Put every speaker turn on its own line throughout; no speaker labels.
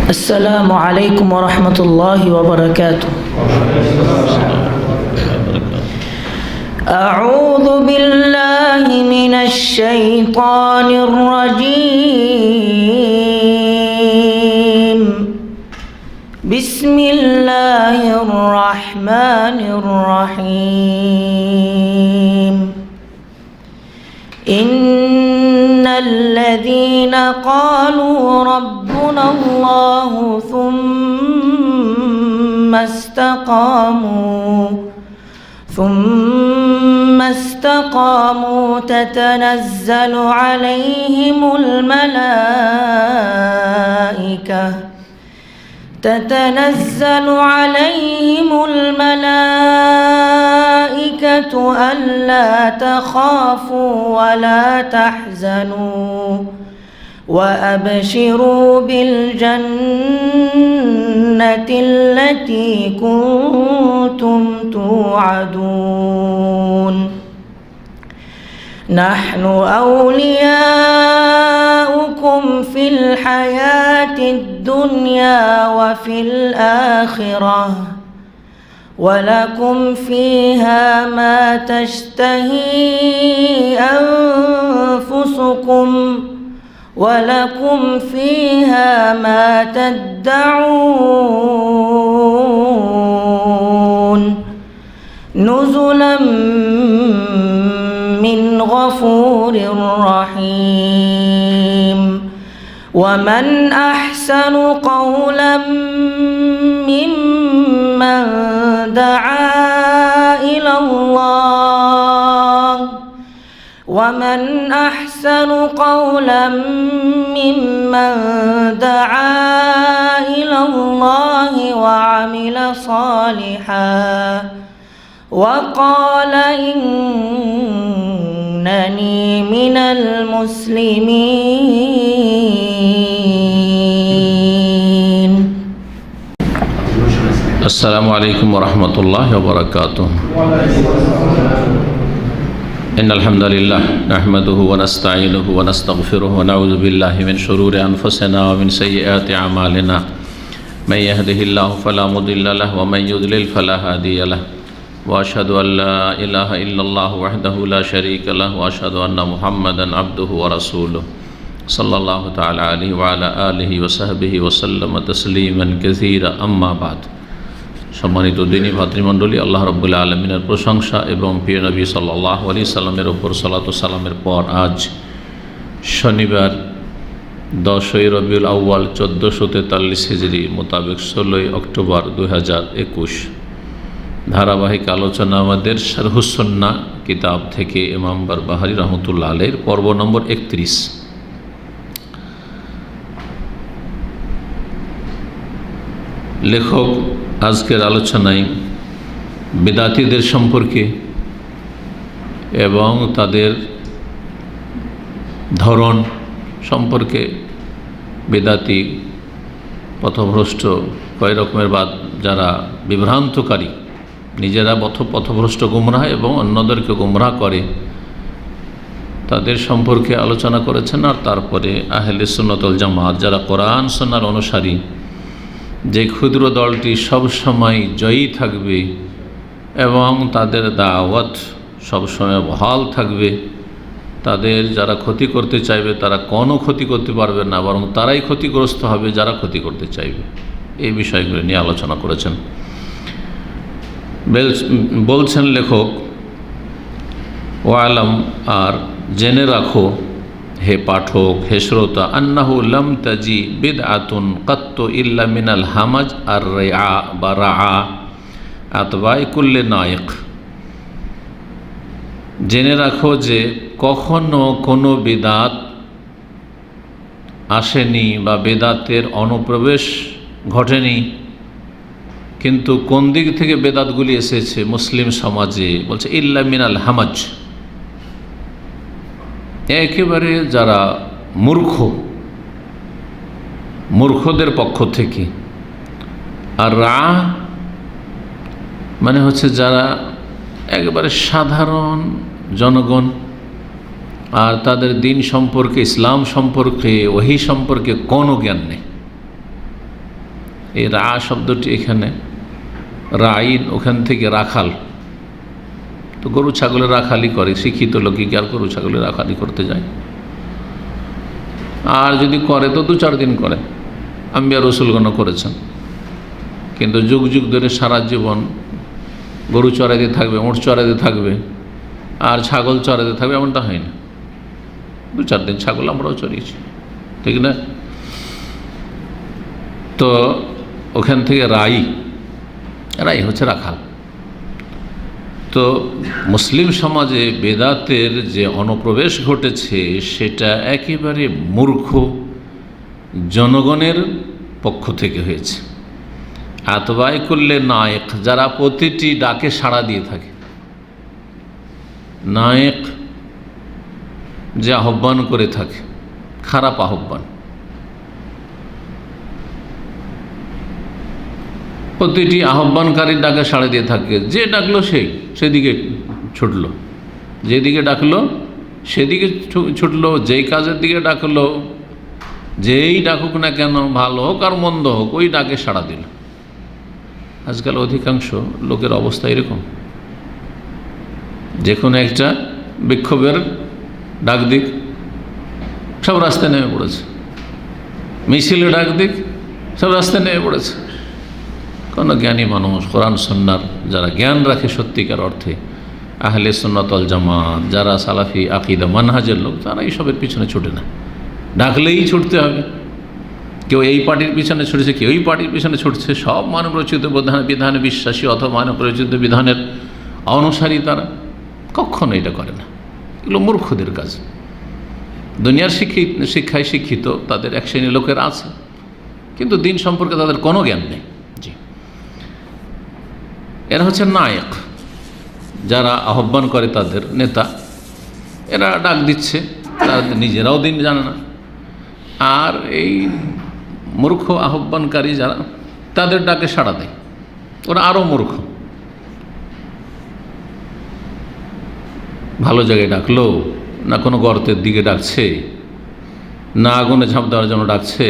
السلام عليكم ورحمة الله وبركاته. أعوذ بالله من الشيطان الرجيم. بسم الله الرحمن الرحيم. إن الذين قالوا ربنا الله ثم استقاموا تتنزل عليهم الملائكة ألا تخافوا ولا تحزنوا وأبشروا بالجنة التي كنتم توعدون. نحن أولياؤكم في الحياة الدنيا وفي الآخرة ولكم فيها ما تشتهي أنفسكم ولكم فيها ما تدعون نزلا من غفور رحيم. ومن أحسن قولا ممن دعا إلى الله وعمل صالحا وقال إنني من المسلمين.
السلام عليكم ورحمة الله وبركاته. إن الحمد لله نحمده ونستعينه ونستغفره ونعوذ بالله من شرور أنفسنا ومن سيئات أعمالنا. من يهده الله فلا مضل له ومن يضلل فلا هادي له. وأشهد أن لا إله إلا الله وحده لا شريك له وأشهد أن محمدا عبده ورسوله صلى الله تعالى عليه وعلى آله وصحبه وسلم تسليما كثيرا. أما بعد. সম্মানিত দিনী ভাতৃমণ্ডলী, আল্লাহ রাব্বুল আলামিনের প্রশংসা এবং প্রিয় নবী সাল্লাল্লাহু আলাইহি সাল্লামের উপর সালাতু সালামের পর আজ শনিবার 10 রবিউল আউয়াল 1443 হিজরি মোতাবেক 16 অক্টোবর 2021 ধারাবাহিক আলোচনা আমাদের শারহুস সুন্নাহ কিতাব থেকে ইমাম বারবাহারী রহমতুল্লাহ আলাইহির পর্ব নম্বর 31। লেখক আজকের আলোচনায় বিদাতীদের সম্পর্কে এবং তাদের ধরন সম্পর্কে, বিদাতী পথভ্রষ্ট কয় রকমের বাদ যারা বিভ্রান্তকারী, নিজেরা পথভ্রষ্ট গুমরাহ এবং অন্যদেরকে গুমরাহ করে, তাদের সম্পর্কে আলোচনা করেছেন। আর তারপরে আহলে সুন্নাত ওয়াল জামাত যারা কোরআন সুন্নাহর অনুসারী, যে ক্ষুদ্র দলটি সবসময় জয়ী থাকবে এবং তাদের দাওয়াত সবসময় বহাল থাকবে, তাদের যারা ক্ষতি করতে চাইবে তারা কোনো ক্ষতি করতে পারবে না, বরং তারাই ক্ষতিগ্রস্ত হবে যারা ক্ষতি করতে চাইবে। এই বিষয়গুলো নিয়ে আলোচনা করেছেন। বলছেন লেখক, ওয়ালাম, আর জেনে রাখো হে পাঠক, হে শ্রোতা, আন্নাহু লাম তাজি বিদআতুন কাত্তু ইল্লা মিনাল হামাজ আর রিআ বা রাআ আতবাই কুল্লে নায়েক। জেনে রাখো যে কখনো কোনো বিদাত আসেনি বা বেদাতের অনুপ্রবেশ ঘটেনি, কিন্তু কোন দিক থেকে বেদাতগুলি এসেছে মুসলিম সমাজে, বলছে ইল্লা মিনাল হামাজ, একেবারে যারা মূর্খদের পক্ষ থেকে। আর রা মানে হচ্ছে যারা একেবারে সাধারণ জনগণ, আর তাদের দিন সম্পর্কে, ইসলাম সম্পর্কে, ওহী সম্পর্কে কোনো জ্ঞান নেই, এই রা শব্দটি এখানে রাইন, ওখান থেকে রাখাল। তো গরু ছাগলের রাখালি করে, শিক্ষিত লোকে কি আর গরু ছাগলের রাখালি করতে যায়? আর যদি করে তো 2-4 দিন করে, আম্বিয়া রসুলগণ করেছেন। কিন্তু যুগ যুগ ধরে সারা জীবন গরু চড়াইতে থাকবে, উঁট চড়াইতে থাকবে, আর ছাগল চড়াইতে থাকবে, এমনটা হয় না। 2-4 দিন ছাগল আমরাও চড়িয়েছি, ঠিক না? তো ওখান থেকে রাই হচ্ছে রাখাল। তো মুসলিম সমাজে বেদাতের যে অনুপ্রবেশ ঘটেছে সেটা একেবারে মূর্খ জনগণের পক্ষ থেকে হয়েছে। আতবাই করলে নায়েক, যারা প্রতিটি ডাকে সাড়া দিয়ে থাকে। নায়েক যে আহ্বান করে থাকে, খারাপ আহ্বান, প্রতিটি আহ্বানকারীর ডাকে সাড়া দিয়ে থাকে। যে ডাকলো সেদিকে ছুটলো, যেদিকে ডাকলো সেদিকে ছুটলো, যেই কাজের দিকে ডাকলো, যেই ডাকুক না কেন, ভালো হোক আর মন্দ হোক, ওই ডাকে সাড়া দিল। আজকাল অধিকাংশ লোকের অবস্থা এরকম, যে কোনো একটা বিক্ষোভের ডাক দিক সব রাস্তায় নেমে পড়েছে, মিছিলে ডাক দিক সব রাস্তায় নেমে পড়েছে। কোনো জ্ঞানী মানুষ, কোরআন সুন্নাহর যারা জ্ঞান রাখে সত্যিকার অর্থে, আহলে সুন্নাত ওয়াল জামাত, যারা সালাফি আকিদা মানহাজের লোক, তারা এইসবের পিছনে ছুটে না। ডাকলেই ছুটতে হবে। কেউ এই পার্টির পিছনে ছুটছে, কেউ এই পার্টির পিছনে ছুটছে, সব মানব রচিত বিধানে বিশ্বাসী অথবা মানব রচিত বিধানের অনুসারী তারা। কখনো এটা করে না, এগুলো মূর্খদের কাজ। দুনিয়ার শিক্ষায় শিক্ষিত তাদের এক শ্রেণীর লোকের আছে, কিন্তু দিন সম্পর্কে তাদের কোনো জ্ঞান নেই। জি, এরা হচ্ছে নায়ক, যারা আহ্বান করে, তাদের নেতা। এরা ডাক দিচ্ছে, তারা নিজেরাও দিন জানে না। আর এই মূর্খ আহ্বানকারী যারা, তাদের ডাকে সাড়া দেয়, ওরা আরও মূর্খ। ভালো জায়গায় ডাকলো না, কোনো গর্তের দিকে ডাকছে, না আগুনে ঝাঁপ দেওয়ার জন্য ডাকছে,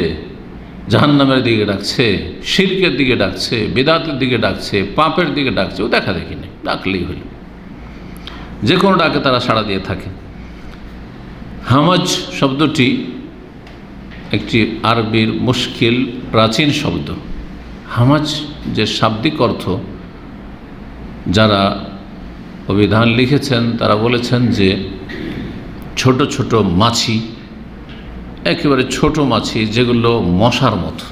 জাহান্নামের দিকে ডাকছে, শিরকের দিকে ডাকছে, বিদআতের দিকে ডাকছে, পাপের দিকে ডাকছে, ও দেখা দেখি নেই, ডাকলেই হইল। যে কোনো ডাকে তারা সাড়া দিয়ে থাকে। হামাজ শব্দটি একটি আরবির মুশকিল প্রাচীন শব্দ। হামাজ যে শাব্দিক অর্থ, যারা অভিধান লিখেছেন তারা বলেছেন যে ছোট ছোট মাছি, একেবারে ছোট মাছি, যেগুলো মশার মতো।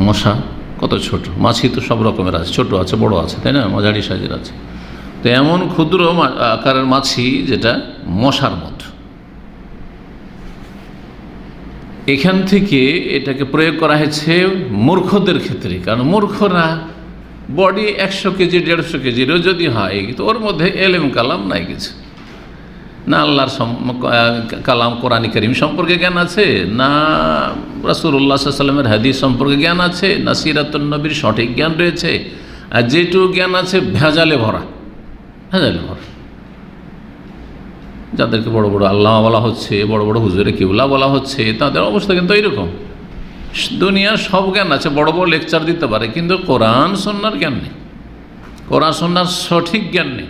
মশা কত ছোট, মাছি তো সব রকমের আছে, ছোট আছে, বড় আছে, তাই না, মাঝারি সাইজের আছে। তো এমন ক্ষুদ্র আকারের মাছি যেটা মশার মতো। এখান থেকে এটাকে প্রয়োগ করা হয়েছে মূর্খদের ক্ষেত্রে, কারণ মূর্খরা বডি 100 কেজি 150 কেজিরও যদি হয়, তো ওর মধ্যে এলেম কালাম নাই কিছু, না আল্লাহর কালাম কোরআন কারীম সম্পর্কে জ্ঞান আছে, না রাসূলুল্লাহ সাল্লাল্লাহু আলাইহি ওয়াসাল্লামের হাদিস সম্পর্কে জ্ঞান আছে, না সিরাতুন নবীর সঠিক জ্ঞান রয়েছে। আর যেটুকু জ্ঞান আছে ভেজালে ভরা, ভেজালে ভরা। যাদেরকে বড় বড় আল্লামা বলা হচ্ছে, বড় বড় হুজুরে কিবলা বলা হচ্ছে, তাদের অবস্থা কিন্তু এইরকম। দুনিয়ার সব জ্ঞান আছে, বড় বড় লেকচার দিতে পারে, কিন্তু কোরআন সুন্নাহর জ্ঞান নেই, কোরআন সুন্নাহর সঠিক জ্ঞান নেই।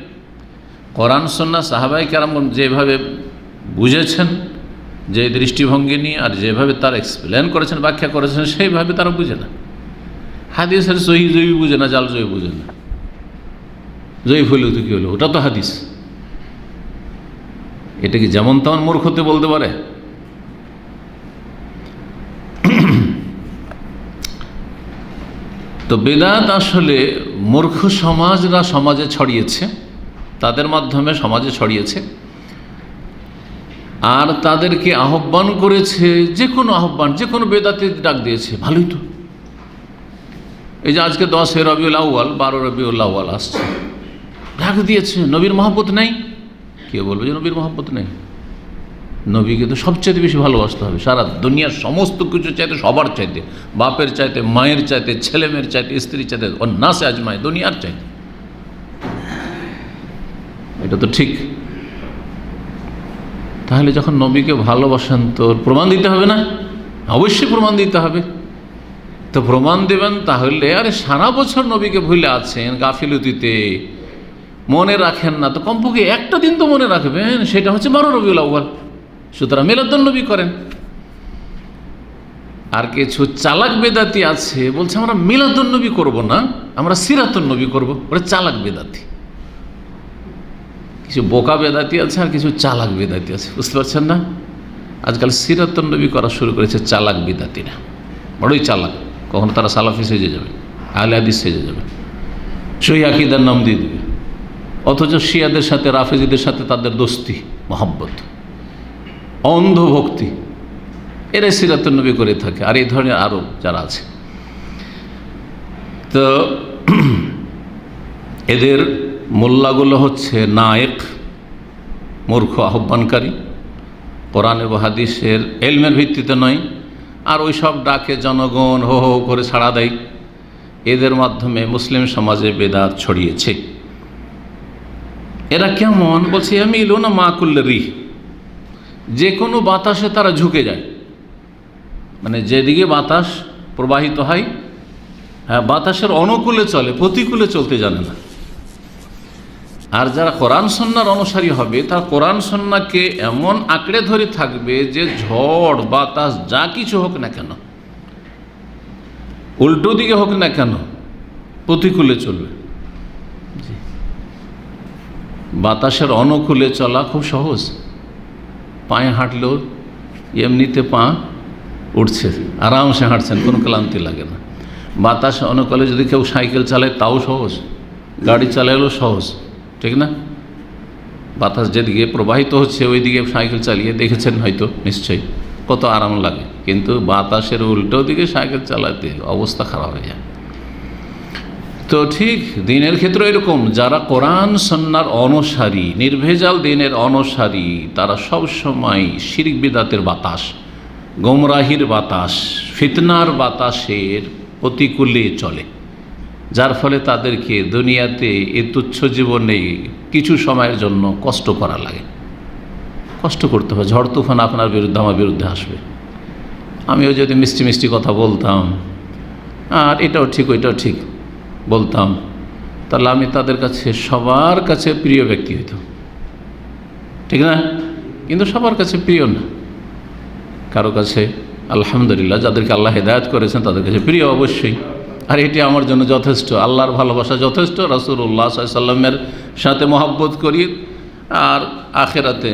কোরআন সুন্নাহ সাহাবায়ে কেরাম যেভাবে বুঝেছেন, যে দৃষ্টিভঙ্গি নিয়ে, আর যেভাবে তারা এক্সপ্লেন করেছেন, ব্যাখ্যা করেছেন, সেইভাবে তারা বুঝে না। হাদিসের সহি জয়ী বুঝে না, জাল জয়ী বুঝে না। জয়ী হইল তো কী হলো, ওটা তো হাদিস। এটা কি যেমন তেমন মূর্খতে বলতে পারে? তো বেদাত আসলে মূর্খ সমাজরা সমাজে ছড়িয়েছে, তাদের মাধ্যমে সমাজে ছড়িয়েছে, আর তাদেরকে আহ্বান করেছে। যে কোনো আহ্বান, যে কোনো বেদাতে ডাক দিয়েছে, ভালোই তো। এই যে আজকে 10 রবিউল আউয়াল, 12 রবিউল আউয়াল আসছে, ডাক দিয়েছে। নবীর মহব্বত নেই? কে বলবে যে নবীর মহব্বত নেই? নবীকে তো সবচাইতে বেশি ভালোবাসতে হবে, সারা দুনিয়ার সমস্ত কিছু চাইতে, সবার চাইতে, বাপের চাইতে, মায়ের চাইতে, ছেলেমেয়ের চাইতে, স্ত্রীর চাইতে, নাসে আজমায়, দুনিয়ার চাইতে। এটা তো ঠিক। তাহলে যখন নবীকে ভালোবাসেন তো প্রমাণ দিতে হবে না? অবশ্যই প্রমাণ দিতে হবে। তো প্রমাণ দেবেন তাহলে আরে সারা বছর নবীকে ভুলে আছেন গাফিলতিতে, মনে রাখেন না, তো কমপক্ষে একটা দিন তো মনে রাখবেন, সেটা হচ্ছে 12 রবিউল আউয়াল। সুতরাং মিলাদুন নবী করেন। আর কিছু চালাক বেদাতি আছে, বলছে আমরা মিলাদুন নবী করব না, আমরা সিরাতুন নবী করব। ওরা চালাক বেদাতি। কিছু বোকা বেদাতি আছে আর কিছু চালাক বেদাতি আছে, বুঝতে পারছেন না? আজকাল সিরাতুন নবী করা শুরু করেছে চালাক বেদাতিরা, বড়ই চালাক। কখনো তারা সালাফি সেজে যাবে, আহলে হাদিস সেজে যাবে, সহিহ আকীদার নাম দিয়ে দেবে, অথচ শিয়াদের সাথে রাফেজিদের সাথে তাদের দোস্তি মহব্বত, অন্ধ ভক্তি, এরাই সিরাতুন নবী করে থাকে। আর এই ধরনের আরও যারা আছে, তো এদের মোল্লাগুলো হচ্ছে নায়েক, মূর্খ আহ্বানকারী, কোরআন এবং হাদিসের এলমের ভিত্তিতে নয়। আর ওই সব ডাকে জনগণ হো হো করে ছাড়া দেয়। এদের মাধ্যমে মুসলিম সমাজে বেদাত ছড়িয়েছে। এরা কেমন? বলছে আমি ইলো না মা কুল্লে রিহ, যে কোনো বাতাসে তারা ঝুঁকে যায়। মানে যেদিকে বাতাস প্রবাহিত হয়, হ্যাঁ, বাতাসের অনুকূলে চলে, প্রতিকূলে চলতে জানে না। আর যারা কোরআন সুন্নাহর অনুসারী হবে, তারা কোরআন সুন্নাহকে এমন আঁকড়ে ধরে থাকবে যে ঝড় বাতাস যা কিছু হোক না কেন, উল্টো দিকে হোক না কেন, প্রতিকূলে চলবে। বাতাসের অনুকূলে চলা খুব সহজ, পায়ে হাঁটলেও এমনিতে পা উঠছে, আরামসে হাঁটছেন, কোনো ক্লান্তি লাগে না। বাতাস অনুকূলে যদি কেউ সাইকেল চালায় তাও সহজ, গাড়ি চালালেও সহজ, ঠিক না? বাতাস যেদিকে প্রবাহিত হচ্ছে ওই দিকে সাইকেল চালিয়ে দেখেছেন হয়তো, নিশ্চয়ই কত আরাম লাগে। কিন্তু বাতাসের উল্টো দিকে সাইকেল চালাতে অবস্থা খারাপ হয়ে যায়। তো ঠিক দিনের ক্ষেত্রে এরকম, যারা কোরআন সুন্নাহর অনুসারী, নির্ভেজাল দিনের অনুসারী, তারা সব সময় শিরক বিদআতের বাতাস, গোমরাহির বাতাস, ফিতনার বাতাসের প্রতিকূলে চলে, যার ফলে তাদেরকে দুনিয়াতে এই তুচ্ছ জীবনে কিছু সময়ের জন্য কষ্ট করা লাগে, কষ্ট করতে হয়। ঝড় তুফান আপনার বিরুদ্ধে, আমার বিরুদ্ধে আসবে। আমিও যদি মিষ্টি মিষ্টি কথা বলতাম আর এটাও ঠিক ওইটাও ঠিক বলতাম, তাহলে আমি তাদের কাছে, সবার কাছে প্রিয় ব্যক্তি হইতাম, ঠিক না? কিন্তু সবার কাছে প্রিয় না, কারো কাছে আলহামদুলিল্লাহ, যাদেরকে আল্লাহ হেদায়েত করেছেন তাদের কাছে প্রিয় অবশ্যই। আর এটি আমার জন্য যথেষ্ট, আল্লাহর ভালোবাসা যথেষ্ট, রাসূলুল্লাহ সাল্লাল্লাহু আলাইহি ওয়াসাল্লামের সাথে মহব্বত করি, আর আখিরাতে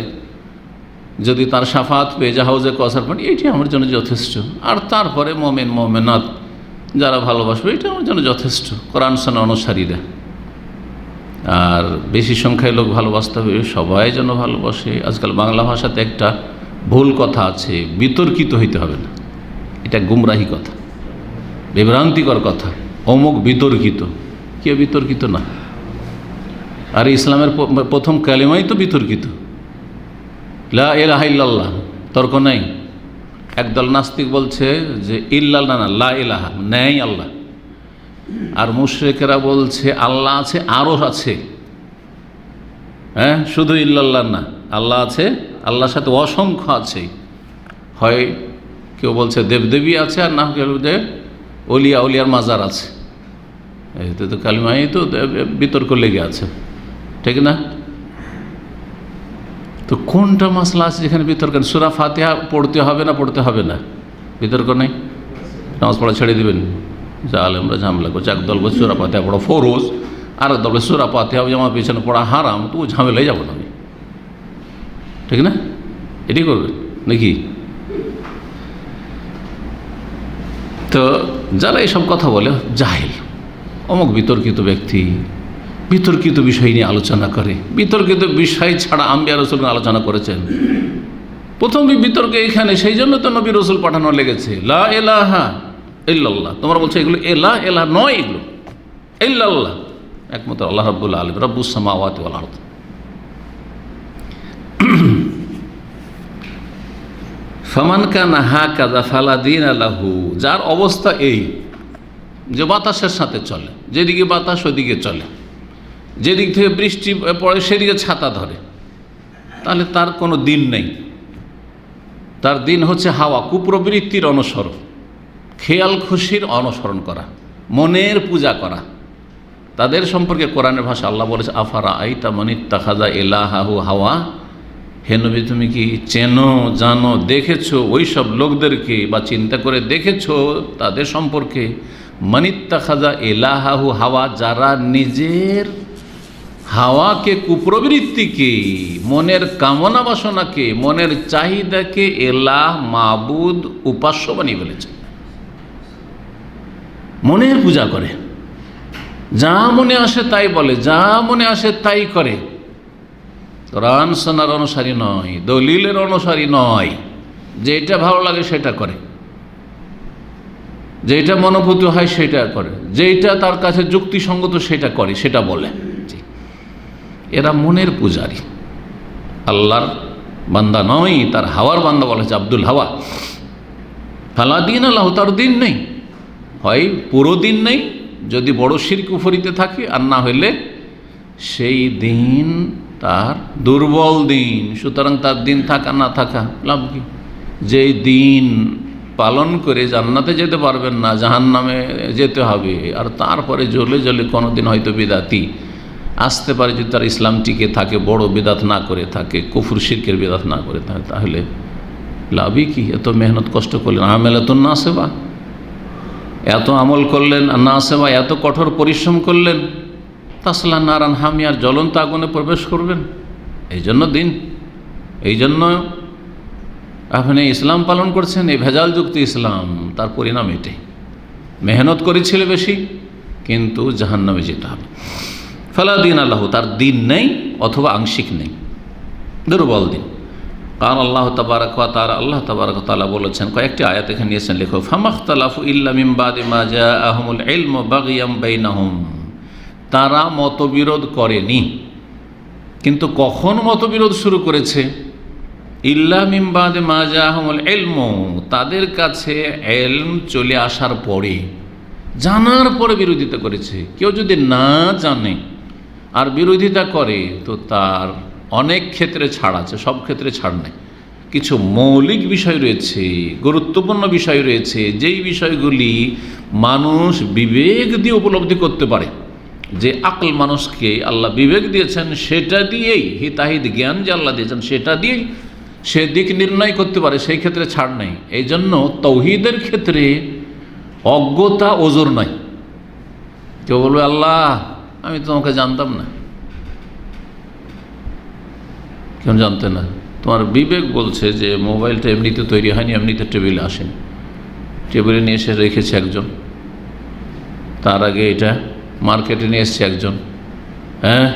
যদি তার শাফাত পেয়ে জাহাজে কসার পানি, এটি আমার জন্য যথেষ্ট। আর তারপরে মোমেন মোমেনাত যারা ভালোবাসবে, এটা আমার জন্য যথেষ্ট, কোরআন সুন্নাহ অনুসারীরা। আর বেশি সংখ্যায় লোক ভালোবাসতে হবে, সবাই যেন ভালোবাসে। আজকাল বাংলা ভাষাতে একটা ভুল কথা আছে, বিতর্কিত হইতে হবে না, এটা গুমরাহি কথা, বিভ্রান্তিকর কথা। অমুক বিতর্কিত, কে বিতর্কিত না? আর ইসলামের প্রথম কালেমাই তো বিতর্কিত, লা ইলাহা ইল্লাল্লাহ, তর্ক নাই। একদল নাস্তিক বলছে যে ইল্লাল্লাহ না, লা ইলাহা, নেই আল্লাহ। আর মুশরিকেরা বলছে আল্লাহ আছে, আরও আছে। হ্যাঁ, শুধু ইল্লাল্লাহ না, আল্লাহ আছে, আল্লাহর সাথে অসংখ্য আছে। হয় কেউ বলছে দেবদেবী আছে, আর না কেউ অলিয়া উলিয়ার মাজার আছে। এতে তো কালিমাই তো বিতর্ক লেগে আছে, ঠিক না? তো কোনটা মাসলা আছে যেখানে বিতর্ক? সূরা ফাতিহা পড়তে হবে না পড়তে হবে না, বিতর্ক নেই। নামাজ পড়া ছেড়ে দেবেন, যা আলেমরা ঝামেলা করছে। একদল বলছে সূরা ফাতিহা পড়া ফরজ, আর একদল বলছে সূরা ফাতিহা আমার পিছনে পড়া হারাম, তো ঝামেলাই যাবো না আমি, ঠিক না? এটি করবে নাকি? তো যারা এইসব কথা বলে জাহেল, অমুক বিতর্কিত ব্যক্তি বিতর্কিত বিষয় নিয়ে আলোচনা করে। বিতর্কিত বিষয় ছাড়া আম্বিয়া রাসূল আলোচনা করেছেন। প্রথম বিতর্ক এখানে, সেই জন্য তো নবী রাসূল পাঠানো লেগেছে। লা ইলাহা ইল্লাল্লাহ, তোমরা বলছো এগুলো এলা এলা নয়, এগুলো ইল্লাল্লাহ, একমাত্র আল্লাহ রাব্বুল আলামিন, রব্বুস সামাওয়াতি ওয়াল আরদ। ফামান কানা হাকাযা ফালা দীনা লাহু, যার অবস্থা এই যে বাতাসের সাথে চলে, যেদিকে বাতাস ওদিকে চলে, যেদিক থেকে বৃষ্টি পড়ে সেদিকে ছাতা ধরে, তাহলে তার কোনো দিন নেই। তার দিন হচ্ছে হাওয়া, কুপ্রবৃত্তির অনুসরণ। খেয়াল খুশির অনুসরণ করা, মনের পূজা করা। তাদের সম্পর্কে কোরআনের ভাষা আল্লাহ বলেছে, আফারা আইতা মানিত্তাখাযা ইলাহাহু হাওয়া। হে নবী, তুমি কি চেনো, জানো, দেখেছো ওই সব লোকদেরকে, বা চিন্তা করে দেখেছো তাদের সম্পর্কে? মানিত্তাখাযা ইলাহাহু হাওয়া, যারা নিজের হাওয়াকে, কুপ্রবৃত্তিকে, মনের কামনা বাসনাকে, মনের চাহিদাকে এলাহ, মাবুদ, উপাস্য বানিয়ে ফেলেছে। মনের পূজা করে, যা মনে আসে তাই বলে, যা মনে আসে তাই করে। কোরআন সুন্নাহর অনুসারী নয়, দলিলের অনুসারী নয়। যেটা ভালো লাগে সেটা করে, যেটা মনোভূত হয় সেটা করে, যেটা তার কাছে যুক্তিসঙ্গত সেটা করে, সেটা বলে। এরা মনের পূজারী, আল্লাহর বান্দা নয়, তার হাওয়ার বান্দা বলেছে আব্দুল হাওয়া। ফালা দিন আল্লাহ, তার দিন নেই, হয় পুরো দিন নেই যদি বড় শিরক কুফরিতে থাকে, আর না হইলে সেই দিন তার দুর্বল দিন। সুতরাং তার দিন থাকা না থাকা লাভ কি? যেই দিন পালন করে জান্নাতে যেতে পারবেন না, জাহান্নামে যেতে হবে, আর তারপরে জ্বলে জ্বলে কোনো দিন হয়তো বিদাতি আসতে পারে, যদি তার ইসলাম টিকে থাকে, বড় বিদাত না করে থাকে, কুফর শিরকের বিদাত না করে থাকে, তাহলে লাভই কি? এত মেহনত কষ্ট করলেন, আমেলাতুন না সেবা, এত আমল করলেন, না সেবা, এত কঠোর পরিশ্রম করলেন, তাসলা নারান হামিয়ার জ্বলন্ত আগুনে প্রবেশ করবেন। এই জন্য দিন, এই জন্য আপনি ইসলাম পালন করছেন, এই ভেজালযুক্ত ইসলাম, তার পরিণাম এটাই। মেহনত করেছিল বেশি, কিন্তু জাহান্নামে যেতে হবে। ফালা দিন আল্লাহ, তার দিন নেই অথবা আংশিক নেই, দুর্বল দিন। কারণ আল্লাহ তাবারক ওয়া তাআলা, আল্লাহ তাবারক ওয়া তাআলা বলেছেন, কয়েকটি আয়াত এখানে নিয়েছেন লেখক, ফামাখতালাফু ইল্লা মিন বাদি মা জাআহুমুল ইলমু বাগিয়াম বাইনাহুম। তারা মতবিরোধ করেনি, কিন্তু কখন মতবিরোধ শুরু করেছে? ইল্লা মিন বাদি মা জাআহুমুল ইলমু, তাদের কাছে ইলম চলে আসার পরে, জানার পরে বিরোধিতা করেছে। কেউ যদি না জানে আর বিরোধিতা করে, তো তার অনেক ক্ষেত্রে ছাড় আছে, সব ক্ষেত্রে ছাড় নেই। কিছু মৌলিক বিষয় রয়েছে, গুরুত্বপূর্ণ বিষয় রয়েছে, যেই বিষয়গুলি মানুষ বিবেক দিয়ে উপলব্ধি করতে পারে, যে আকল মানুষকে আল্লাহ বিবেক দিয়েছেন, সেটা দিয়েই, হিতাহিত জ্ঞান যে আল্লাহ দিয়েছেন সেটা দিয়েই সে দিক নির্ণয় করতে পারে, সেই ক্ষেত্রে ছাড় নেই। এই জন্য তাওহীদের ক্ষেত্রে অজ্ঞতা ওজর নাই। কেউ বলবে, আল্লাহ আমি তোমাকে জানতাম না। কেউ জানতে না, তোমার বিবেক বলছে যে মোবাইলটা এমনিতে তৈরি হয়নি, এমনিতে টেবিলে আসেনি, টেবিলে নিয়ে এসে রেখেছে একজন, তার আগে এটা মার্কেটে নিয়ে এসছে একজন, হ্যাঁ,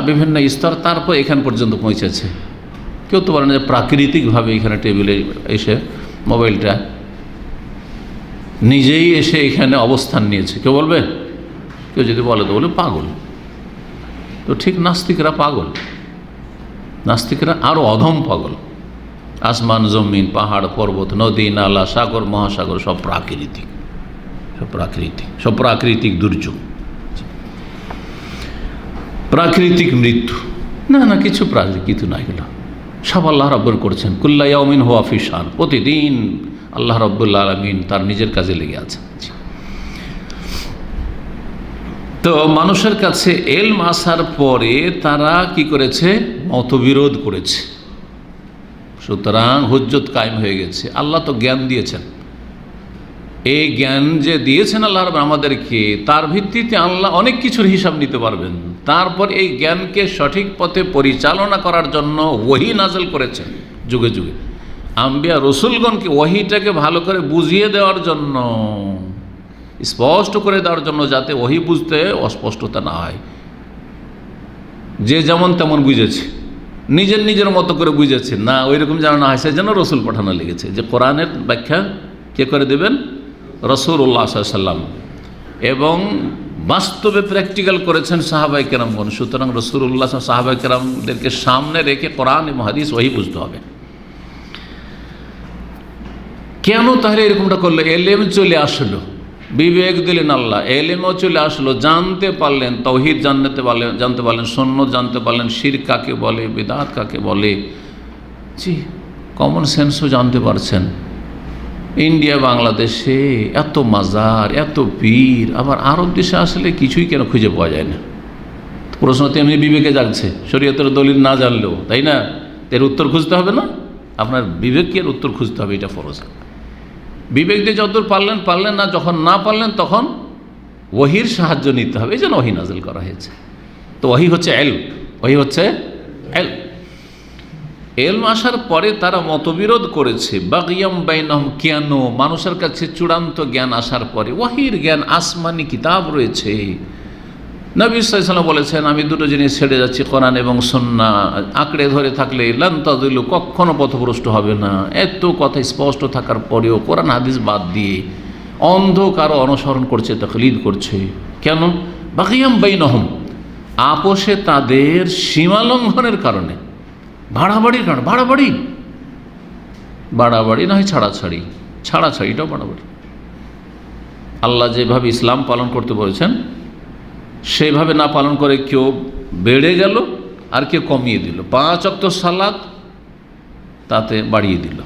বিভিন্ন স্তর, তারপর এখান পর্যন্ত পৌঁছেছে। কেউ তো বলে না যে প্রাকৃতিকভাবে এখানে টেবিলে এসে মোবাইলটা নিজেই এসে এখানে অবস্থান নিয়েছে। কেউ বলবে? কেউ যদি বলে তো বলে পাগল। তো ঠিক নাস্তিকরা পাগল, নাস্তিকরা আরও অধম পাগল। আসমান, জমিন, পাহাড়, পর্বত, নদী, নালা, সাগর, মহাসাগর সব প্রাকৃতিক, সব প্রাকৃতিক, সব প্রাকৃতিক দুর্যোগ, প্রাকৃতিক মৃত্যু। না না, কিছু প্রাকৃতিক না, এগুলো সব আল্লাহ রাব্বুল করছেন। কুল্লা ইয়াউমিন হুয়া ফি শান, প্রতিদিন আল্লাহ রাব্বুল আলামিন তার নিজের কাজে লেগে আছেন। তো মানুষের কাছে এলম আসার পরে তারা কি করেছে? মতবিরোধ করেছে। সুতরাং হুজ্জত কায়েম হয়ে গেছে। আল্লাহ তো জ্ঞান দিয়েছেন, এই জ্ঞান যে দিয়েছেন আল্লাহ রাব্বুল আমাদেরকে, তার ভিত্তিতে আল্লাহ অনেক কিছুর হিসাব নিতে পারবেন। তারপর এই জ্ঞানকে সঠিক পথে পরিচালনা করার জন্য ওহী নাযিল করেছেন যুগে যুগে। আম্বিয়া রসুলগণকে ওহীটাকে ভালো করে বুঝিয়ে দেওয়ার জন্য, স্পষ্ট করে দেওয়ার জন্য, যাতে ওহী বুঝতে অস্পষ্টতা না হয়। যে যেমন তেমন বুঝেছে, নিজের নিজের মতো করে বুঝেছে না, ওই রকম যেন না হয়, সেজন্য রসুল পাঠানো লেগেছে। যে কোরআনের ব্যাখ্যা কে করে দেবেন? রাসূলুল্লাহ সাল্লাল্লাহু আলাইহি ওয়াসাল্লাম। এবং বাস্তবে প্র্যাকটিক্যাল করেছেন সাহাবায়ে কেরামগণ। সুতরাং রাসূলুল্লাহ সাহাবায়ে কেরামদেরকে সামনে রেখে কোরআন এবং হাদিস ওহী বুঝতে হবে। কেন তাহলে এরকমটা করলো? এলেম চলে আসলো, বিবেক দিলেন আল্লাহ, এলেমও চলে আসলো, জানতে পারলেন, তাওহীদ জানতে পারলেন, সুন্নাত জানতে পারলেন, শিরক কাকে বলে, বিদআত কাকে বলে, জি কমন সেন্সও জানতে পারছেন। ইন্ডিয়া বাংলাদেশে এত মাজার, এত পীর, আবার আরব দেশে আসলে কিছুই কেন খুঁজে পাওয়া যায় না? প্রশ্ন তেমনি বিবেকে জাগছে, শরীয়তের দলিল না জানলেও, তাই না? এর উত্তর খুঁজতে হবে না? আপনার বিবেককে এর উত্তর খুঁজতে হবে, এটা ফরজ। বিবেক দিয়ে যতদূর পারলেন পারলেন, না যখন না পারলেন তখন ওহির সাহায্য নিতে হবে। এই জন্য ওহি নাজিল করা হয়েছে। তো ওহি হচ্ছে ইলম, ওহি হচ্ছে ইলম। ইলম আসার পরে তারা মতবিরোধ করেছে, বাগিয়াম বাইনহুম, কেন? মানুষের কাছে চূড়ান্ত জ্ঞান আসার পরে, ওহির জ্ঞান, আসমানি কিতাব রয়েছে। নবী সাল্লাল্লাহু আলাইহি ওয়াসাল্লাম বলেছেন, আমি দুটো জিনিস ছেড়ে যাচ্ছি, কোরআন এবং সুন্নাহ, আঁকড়ে ধরে থাকলে লান তাযিলু, কখনো পথভ্রষ্ট হবে না। এত কথা স্পষ্ট থাকার পরেও কোরআন হাদিস বাদ দিয়ে অন্ধকার অনুসরণ করছে, তাকলিদ করছে। কেন? বাগিয়াম বাইনহুম, আপোষে তাদের সীমালঙ্ঘনের কারণে, বাড়াবাড়ির কারণে। বাড়াবাড়ি না হয় ছাড়াছাড়িটাও বাড়াবাড়ি। আল্লাহ যেভাবে ইসলাম পালন করতে বলেছেন সেইভাবে না পালন করে কেউ বেড়ে গেল আর কেউ কমিয়ে দিল। 5 ওয়াক্ত সালাত তাতে বাড়িয়ে দিল।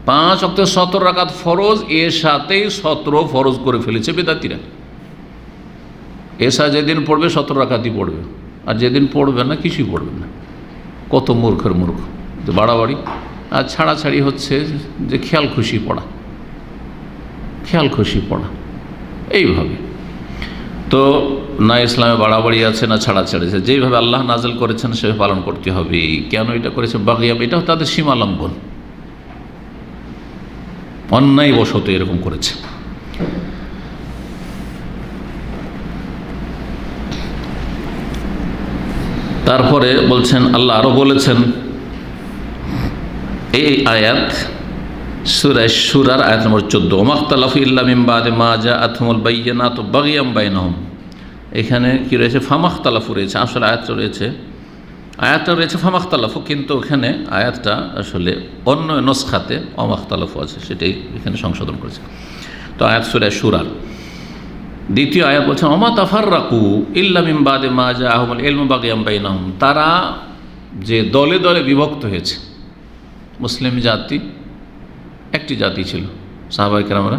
5 ওয়াক্ত 17 রাকাত ফরজ, এর সাথেই 17 ফরজ করে ফেলেছে বেদাতিরা। এসা যেদিন পড়বে 17 রাকাতই পড়বে, আর যেদিন পড়বে না কিছুই পড়বে না। কত মূর্খের মূর্খ! বাড়াবাড়ি আর ছাড়াছাড়ি হচ্ছে যে খেয়াল খুশি পড়া এইভাবে। তো না ইসলামে বাড়াবাড়ি আছে না ছাড়াছাড়ি আছে, যেইভাবে আল্লাহ নাজিল করেছেন সেভাবে পালন করতে হবে। কেন এটা করেছে? বাগিয়াম, এটাও তাদের সীমালঙ্ঘন, অন্যায় বশত এরকম করেছে। তারপরে বলছেন, আল্লাহ আরো বলেছেন এই আয়াত, সূরা শুরার আয়াত নম্বর 14, ওমাখতালাফু ইল্লা মিন বাদি মা জাআতহুমুল বায়্যিনাতু বাগিয়াম বাইনহুম। এখানে কি রয়েছে? ফামাখতালাফু রয়েছে। আসলে আয়াতটা রয়েছে ফামাখতালাফু, কিন্তু ওখানে আয়াতটা আসলে অন্য নসখাতে ওমাখতালাফু আছে, সেটাই এখানে সংশোধন করেছে। তো আয়াত সূরা শুরার দ্বিতীয় আয়াত বলছেন, ওমা তাফাররাকু ইল্লা মিন বাদি মা জাআহুমুল ইলমু বাগিয়াম বাইনহুম। তারা যে দলে দলে বিভক্ত হয়েছে, মুসলিম জাতি একটি জাতি ছিল, সাহাবায়ে কেরামরা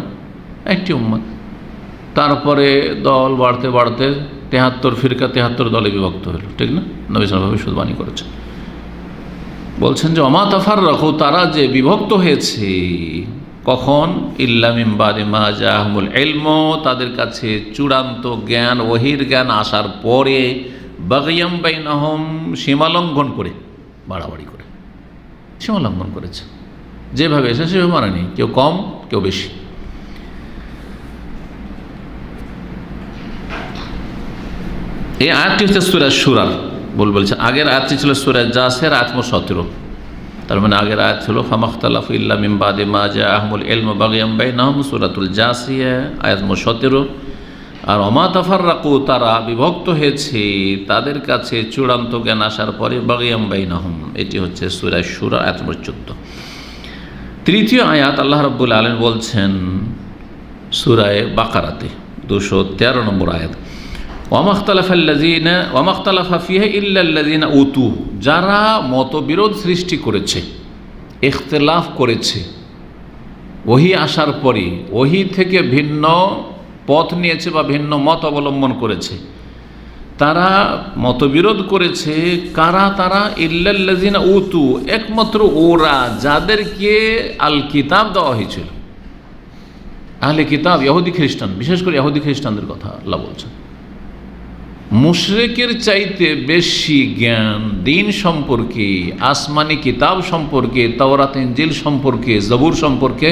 একটি উম্মত, তারপরে দল বাড়তে বাড়তে 73 ফিরকা, 73 দলে বিভক্ত হলো, ঠিক না? নবী সাল্লাল্লাহু আলাইহি ওয়াসাল্লাম ভবিষ্যদ্বাণী করেছেন। বলছেন যে ওমা তাফাররাকু, তারা যে বিভক্ত হয়েছে কখন? ইল্লা মিন বাদি মা জাআহুমুল ইলমু, তাদের কাছে চূড়ান্ত জ্ঞান, ওহির জ্ঞান আসার পরে, বাগিয়াম বাইনহুম, সীমালঙ্ঘন করে, বাড়াবাড়ি করে সীমালঙ্ঘন করেছে। যেভাবে এসে সেভাবে মানেনি, কেউ কম কেউ বেশি। এই আয়াতটি হচ্ছে সূরা শুরার বলছেন। আগের আয়াতটি ছিল সূরা জাসিয়ার আয়াত নম্বর 17। তার মানে আগের আয়াত ছিল ফামাখতালাফু ইল্লা মিন বাদি মা জাআহুমুল ইলমু বাগিয়াম বাইনহুম, সূরাতুল জাসিয়া আয়াত নম্বর 17। আর ওমা তাফাররাকু, তারা বিভক্ত হয়েছে তাদের কাছে চূড়ান্ত জ্ঞান আসার পরে, বাগিয়াম বাইনহুম, এটি হচ্ছে সূরা শুরা আয়াত নম্বর 14। তৃতীয় আয়াত আল্লাহ রাব্বুল আলামিন বলছেন সূরা বাকারাতে 213 নম্বর আয়াত, ওয়ামাখতালাফা ফিহা ইল্লাল্লাযীনা উতু, যারা মতবিরোধ সৃষ্টি করেছে, ইখতিলাফ করেছে ওহী আসার পরে, ওহী থেকে ভিন্ন পথ নিয়েছে বা ভিন্ন মত অবলম্বন করেছে, তারা মতবিরোধ করেছে। কারা তারা? ইল্লাল্লাযীনা উতু, একমাত্র ওরা যাদেরকে আল কিতাব দেওয়া হয়েছিল। আহলে কিতাব ইহুদি খ্রিস্টান, বিশেষ করে ইহুদি খ্রিস্টানদের কথা আল্লাহ বলছেন। মুশরিকের চাইতে বেশি জ্ঞান দ্বীন সম্পর্কে, আসমানি কিতাব সম্পর্কে, তাওরাত ইনজিল সম্পর্কে, জবুর সম্পর্কে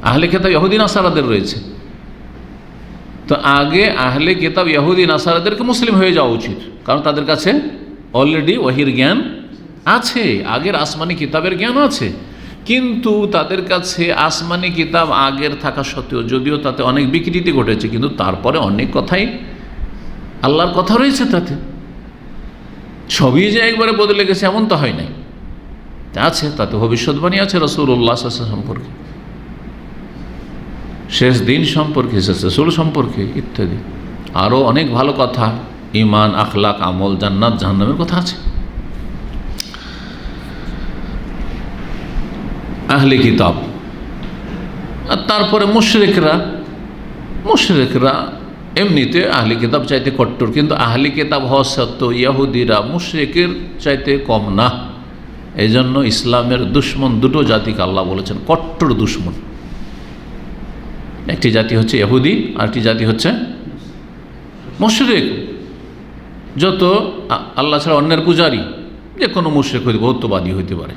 আহলে কিতাব ইহুদি নাসারাদের রয়েছে। তো আগে আহলে কিতাব ইহুদি নাসারাদেরকে মুসলিম হয়ে যাওয়া উচিত, কারণ তাদের কাছে অলরেডি ওহির জ্ঞান আছে, আগের আসমানি কিতাবের জ্ঞান আছে। কিন্তু তাদের কাছে আসমানি কিতাব আগের থাকা সত্ত্বেও, যদিও তাতে অনেক বিকৃতি ঘটেছে, কিন্তু তারপরে অনেক কথাই আল্লাহর কথা রয়েছে তাতে। সবই যে একবারে বদলে গেছে এমন তো হয় নাই, আছে তাতে ভবিষ্যৎবাণী আছে রাসূলুল্লাহ সাল্লাল্লাহু আলাইহি ওয়াসাল্লাম সম্পর্কে, শেষ দিন সম্পর্কে, শেষ রাসূল সম্পর্কে ইত্যাদি। আরও অনেক ভালো কথা, ঈমান, আখলাক, আমল, জান্নাত জাহান্নামের কথা আছে। আহলে কিতাব আর তারপরে মুশরিকরা এমনিতে আহলি কিতাব চাইতে কট্টর, কিন্তু আহলি কিতাব হওয়া সত্ত্বেও ইহুদিরা মুশরিকের চাইতে কম না। এই জন্য ইসলামের দুশ্মন দুটো জাতিকে আল্লাহ বলেছেন কট্টর দুশ্মন। একটি জাতি হচ্ছে ইহুদি, আর একটি জাতি হচ্ছে মুশরিক। যত আল্লাহ ছাড়া অন্যের পূজারী, যে কোনো মুশরিক হইতে বহুত্ববাদী হইতে পারে।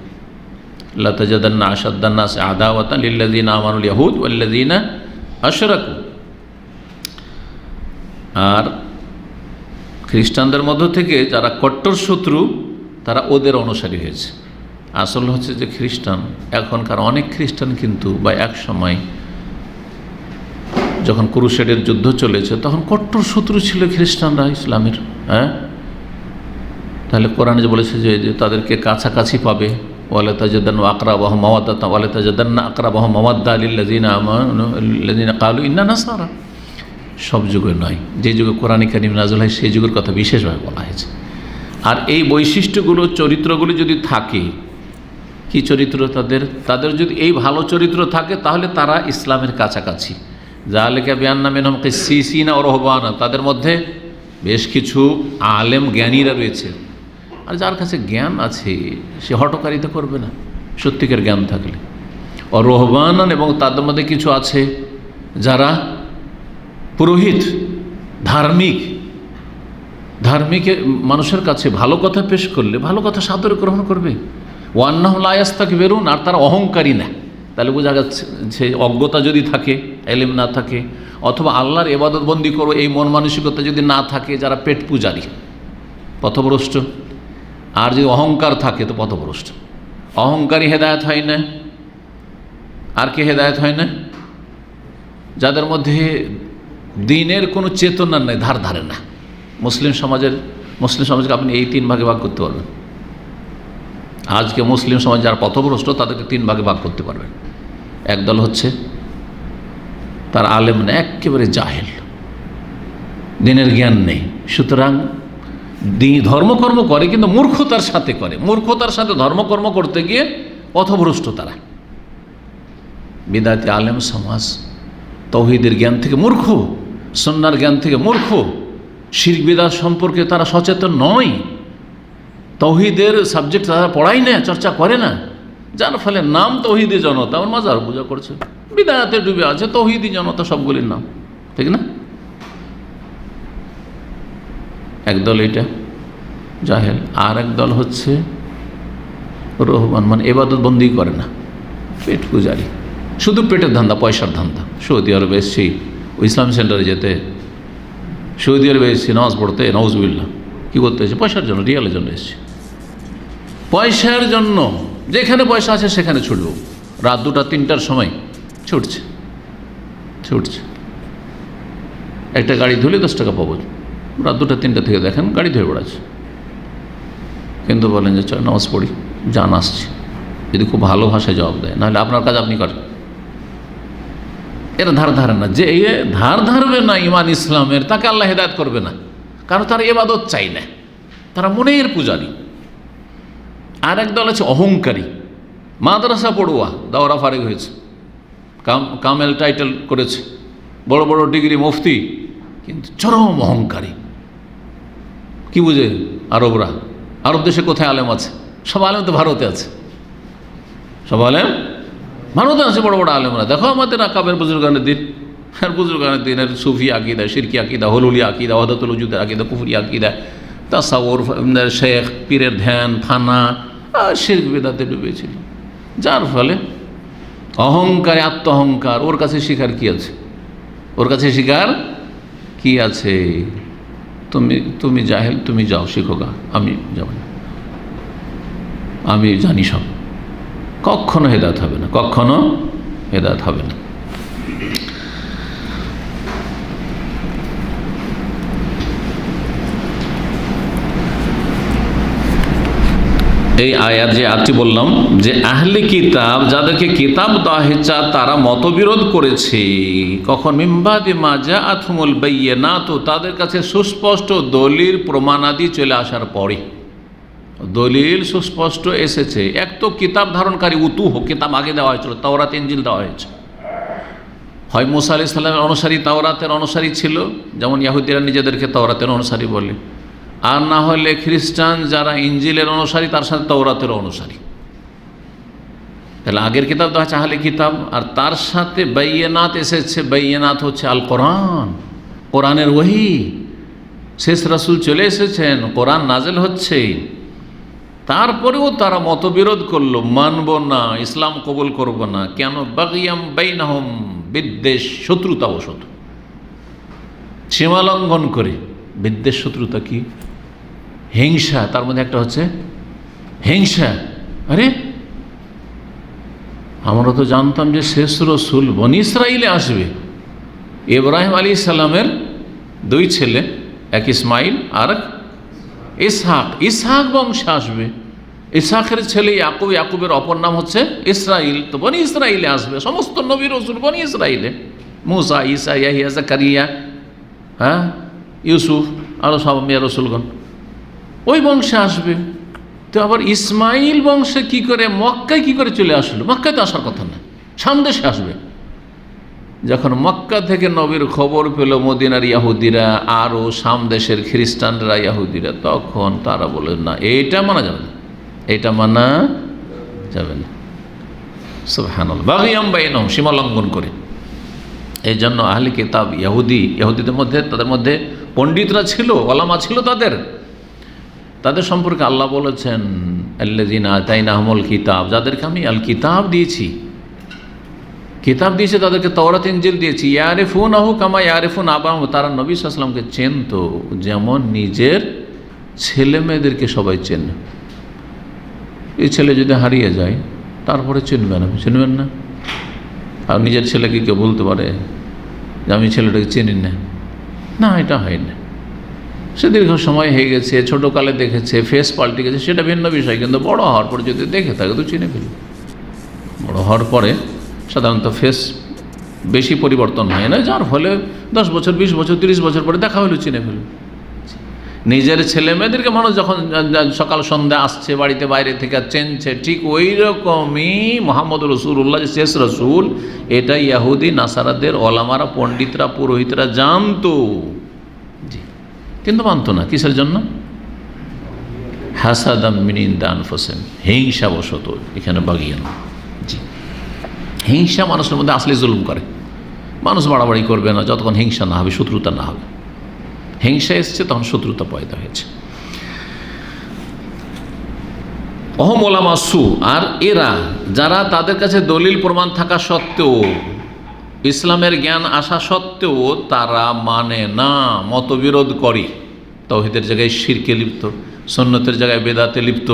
লা তাজিদান্না আশাদ্দান নাসি আদাওয়াতান লিল্লাযিনা আমানুল ইয়াহুদ ওয়াল্লাযিনা আশরাকু। আর খ্রিস্টানদের মধ্য থেকে যারা কট্টর শত্রু, তারা ওদের অনুসারী হয়েছে। আসল হচ্ছে যে খ্রিস্টান, এখনকার অনেক খ্রিস্টান কিন্তু, বা এক সময় যখন ক্রুসেডের যুদ্ধ চলেছে তখন কট্টর শত্রু ছিল খ্রিস্টানরা ইসলামের। হ্যাঁ, তাহলে কোরআনে যে বলেছে যে তাদেরকে কাছাকাছি পাবে, ওয়ালা তাজিদান্না আকরাবাহুম মাওয়াদ্দাতান ওয়ালা তাজিদান্না আকরাবাহুম মাওয়াদ্দা লিল্লাযিনা আমানু আল্লাযিনা ক্বালু ইন্না নাসারা। সব যুগে নয়, যে যুগে কোরআন কারীম নাযিল হয় সেই যুগের কথা বিশেষভাবে বলা হয়েছে। আর এই বৈশিষ্ট্যগুলো, চরিত্রগুলি যদি থাকে, কি চরিত্র তাদের যদি এই ভালো চরিত্র থাকে, তাহলে তারা ইসলামের কাছাকাছি। যালিকা বিআন্না মিনহুম কিসসিসিনা ওয়া রুহবানা, তাদের মধ্যে বেশ কিছু আলেম জ্ঞানীরা রয়েছে। আর যার কাছে জ্ঞান আছে সে হটকারিতা করবে না সত্যিকার জ্ঞান থাকলে। ও রুহবানান, এবং তাদের মধ্যে কিছু আছে যারা পুরোহিত, ধার্মিক মানুষের কাছে ভালো কথা পেশ করলে ভালো কথা সাদরে গ্রহণ করবে। ওয়ান্নাহুম লা ইস্তাকবিরুন, আর তারা অহংকারী না। তাহলে বোঝা যাচ্ছে যে অজ্ঞতা যদি থাকে, এলেম না থাকে, অথবা আল্লাহর ইবাদত বন্দি করো এই মন মানসিকতা যদি না থাকে, যারা পেট পূজারী, পথভ্রষ্ট। আর যদি অহংকার থাকে তো পথভ্রষ্ট। অহংকারী হেদায়েত হয় না। আর কে হেদায়েত হয় না? যাদের মধ্যে দিনের কোনো চেতনা নেই, ধার ধারে না। মুসলিম সমাজকে আপনি এই তিন ভাগে ভাগ করতে পারবেন। আজকে মুসলিম সমাজ যারা পথভ্রষ্ট, তাদেরকে তিন ভাগে ভাগ করতে পারবেন। একদল হচ্ছে তার আলেম না, একেবারে জাহেল, দিনের জ্ঞান নেই, সুতরাং ধর্মকর্ম করে কিন্তু মূর্খতার সাথে করে। মূর্খতার সাথে ধর্মকর্ম করতে গিয়ে পথভ্রষ্ট তারা। বিদাতি আলেম সমাজ তৌহিদের জ্ঞান থেকে মূর্খ, সুন্নাহর জ্ঞান থেকে মূর্খ, শিরক বিদআত সম্পর্কে তারা সচেতন নয়, তৌহিদের সাবজেক্ট তারা পড়াই না, চর্চা করে না, যার ফলে নাম তৌহিদি জনতা, আমার মাজার পূজা করছে, বিদআতে ডুবে আছে, তৌহিদি জনতা সবগুলির নাম, ঠিক না? একদল এটা জাহেল, আর একদল হচ্ছে রহমান, মানে ইবাদত বন্দি করে না, পেট পূজারি, শুধু পেটের ধান্দা, পয়সার ধান্দা। সৌদি আরবে এসছি, ইসলাম সেন্টারে যেতে, সৌদি আরবে এসছি নামাজ পড়তে, নাউজুবিল্লাহ, কী করতে এসেছি? পয়সার জন্য, রিয়ালের জন্য এসছি, পয়সার জন্য। যেখানে পয়সা আছে সেখানে ছুটব, রাত 2টা-3টার সময় ছুটছে। একটা গাড়ি ধুলে 10 টাকা পাবো, রাত 2টা-3টা থেকে দেখেন গাড়ি ধরে বেড়াচ্ছে, কিন্তু বলেন যে চল নামাজ পড়ি, জান আসছে, যদি খুব ভালো ভাষায় জবাব দেয়, নাহলে আপনার কাজ আপনি করেন। এরা ধার ধারে না, যে ধার ধারবে না ইমান ইসলামের, তাকে আল্লাহ হেদায়েত করবে না, কারণ তারা ইবাদত চাই না, তারা মনের পূজারী। আর একদল আছে অহংকারী, মাদ্রাসা পড়ুয়া, দাওরা ফারেক হয়েছে, কামেল টাইটেল করেছে, বড় বড় ডিগ্রি, মুফতি, কিন্তু চরম অহংকারী। কি বুঝে আরবরা? আরব দেশে কোথায় আলেম আছে? সব আলেম তো ভারতে আছে, সব আলেম ভারতে আছে, বড় বড় আলেমরা। দেখো আমাদের আকাবের বুজুর্গানের দিন, আর বুজুর্গানের দিনের সুফি আকিদা, শিরকি আকিদা, হলুলি আকিদা, ওয়াহদাতুল ওজুদের আকিদা, কুফরি আকিদা, তাসাউর, শেখ, পীরের ধ্যান, ফানা, শিরক বিদআতে ডুবেছিল। যার ফলে অহংকারে, আত্ম অহংকার, ওর কাছে শিখার কি আছে? ওর কাছে শিখার কি আছে? তুমি জাহেল, তুমি যাও শিখোগা, আমি যাব না, আমি জানি সব। কখনো হেদায়েত হবে না, কখনো হেদায়েত হবে না। এই আয়াত যে আয়াতটি বললাম, যে আহলে কিতাব, যাদেরকে কিতাব দেওয়া হয়েছে, তারা মতবিরোধ করেছে কখন? মিন বাদি মা জাআতহুমুল বায়্যিনাতু, তাদের কাছে সুস্পষ্ট দলিল প্রমাণাদি চলে আসার পরে। দলিল সুস্পষ্ট এসেছে। এক তো কিতাব ধারণকারী উতুহ, কিতাব আগে দেওয়া হয়েছিল, তাওরাত ইনজিল দেওয়া হয়েছে, হয় মুসা আলাইহিস সালামের অনুসারী, তাওরাতের অনুসারী ছিল, যেমন ইহুদিরা নিজেদেরকে তাওরাতের অনুসারী বলে, আর না হলে খ্রিস্টান যারা ইনজিলের অনুসারী তার সাথে তাওরাতের অনুসারী। তাহলে আগের কিতাব তো হচ্ছে আহলে কিতাব, আর তার সাথে বাইয়িনাত এসেছে। বাইয়িনাত হচ্ছে আল কোরআন, কোরআনের ওহী। শেষ রাসূল চলে এসেছেন, কোরআন নাজেল হচ্ছে। তারপরেও তারা মতবিরোধ করলো, মানব না, ইসলাম কবুল করব না। কেন? বাগিয়াম বাইনাহুম, বিদ্বেষ, শত্রুতাবশত, সীমালঙ্ঘন করে। বিদ্বেষ, শত্রুতা কি? হিংসা। তার মধ্যে একটা হচ্ছে হিংসা। আরে আমরা তো জানতাম যে শেষ রসুল বনি ইসরাইলে আসবে। ইব্রাহিম আলাইহিস সালামের দুই ছেলে, এক ইসমাইল আর এক ইসহাক। ইসহাক বংশে আসবে। ইসহাকের ছেলে ইয়াকুব, ইয়াকুবের অপর নাম হচ্ছে ইসরাইল। তো বনি ইসরাইলে আসবে সমস্ত নবী রসুল, বনি ইসরাইলে। মুসা, ঈসা, ইয়াহিয়া, জাকারিয়া, হ্যাঁ, ইউসুফ, আরও সব মেয়ে রসুলগণ ওই বংশে আসবে। তো আবার ইসমাইল বংশে কি করে, মক্কায় কি করে চলে আসলো? মক্কায় তো আসার কথা না, সামদেশে আসবে। যখন মক্কা থেকে নবীর খবর পেল মদিনার ইহুদিরা, আরও সামদেশের খ্রিস্টানরা, ইহুদিরা, তখন তারা বলে না, এইটা মানা যাবে না, এইটা মানা যাবে না। সুবহানাল্লাহ। বাগিয়াম বাইনহুম, সীমা লঙ্ঘন করে। এই জন্য আহলে কিতাব ইহুদিদের মধ্যে, তাদের মধ্যে পণ্ডিতরা ছিল, ওলামা ছিল, তাদের সম্পর্কে আল্লাহ বলেছেন, আল্লাযীনা আতাইনাহুমুল কিতাব, যাদেরকে আমি আল কিতাব দিয়েছি, কিতাব দিয়েছে, তাদেরকে তাওরাত ইনজিল দিয়েছি। ইয়ারিফুনাহু কামা ইয়ারিফুন আবাহুম, তারা নবী সাল্লাল্লাহু আলাইহি ওয়াসাল্লামকে চেনত যেমন নিজের ছেলে মেয়েদেরকে সবাই চেনে। এই ছেলে যদি হারিয়ে যায় তারপরে চিনবেন না। আর নিজের ছেলেকে কেউ বলতে পারে যে আমি ছেলেটাকে চিনি না? না, এটা হয় না। সে দীর্ঘ সময় হয়ে গেছে, ছোটোকালে দেখেছে, ফেস পাল্টে গেছে, সেটা ভিন্ন বিষয়। কিন্তু বড় হওয়ার পরে যদি দেখে থাকে তো চিনে ফেলি। বড় হওয়ার পরে সাধারণত ফেস বেশি পরিবর্তন হয় না, যার ফলে 10 বছর, 20 বছর, 30 বছর পরে দেখা হলেও চিনে ফেলি। নিজের ছেলে মেয়েদেরকে মানুষ যখন সকাল সন্ধ্যা আসছে বাড়িতে, বাইরে থেকে চেনছে, ঠিক ওই রকমই মুহাম্মদ রাসূলুল্লাহ যে শেষ রসুল, এটা ইহুদি নাসারাদের ওলামারা, পণ্ডিতরা, পুরোহিতরা জানতো, কিন্তু মানত না। কিসের জন্য? হাসাদাম মিন ইনদি আনফুসিহিম, হিংসাবশত। এখানে বাগিয়ান, জি, হিংসা মানুষের মধ্যে আসলে জুলুম করে। মানুষ বাড়াবাড়ি করবে না যতক্ষণ হিংসা না হবে, শত্রুতা না হবে। হিংসা এসছে তখন শত্রুতা পয়দা হয়েছে। অহম ওলামা সু, আর এরা যারা তাদের কাছে দলিল প্রমাণ থাকা সত্ত্বেও, ইসলামের জ্ঞান আসা সত্ত্বেও তারা মানে না, মতবিরোধ করে, তাওহীদের জায়গায় শিরকে লিপ্ত, সুন্নতের জায়গায় বেদাতে লিপ্ত,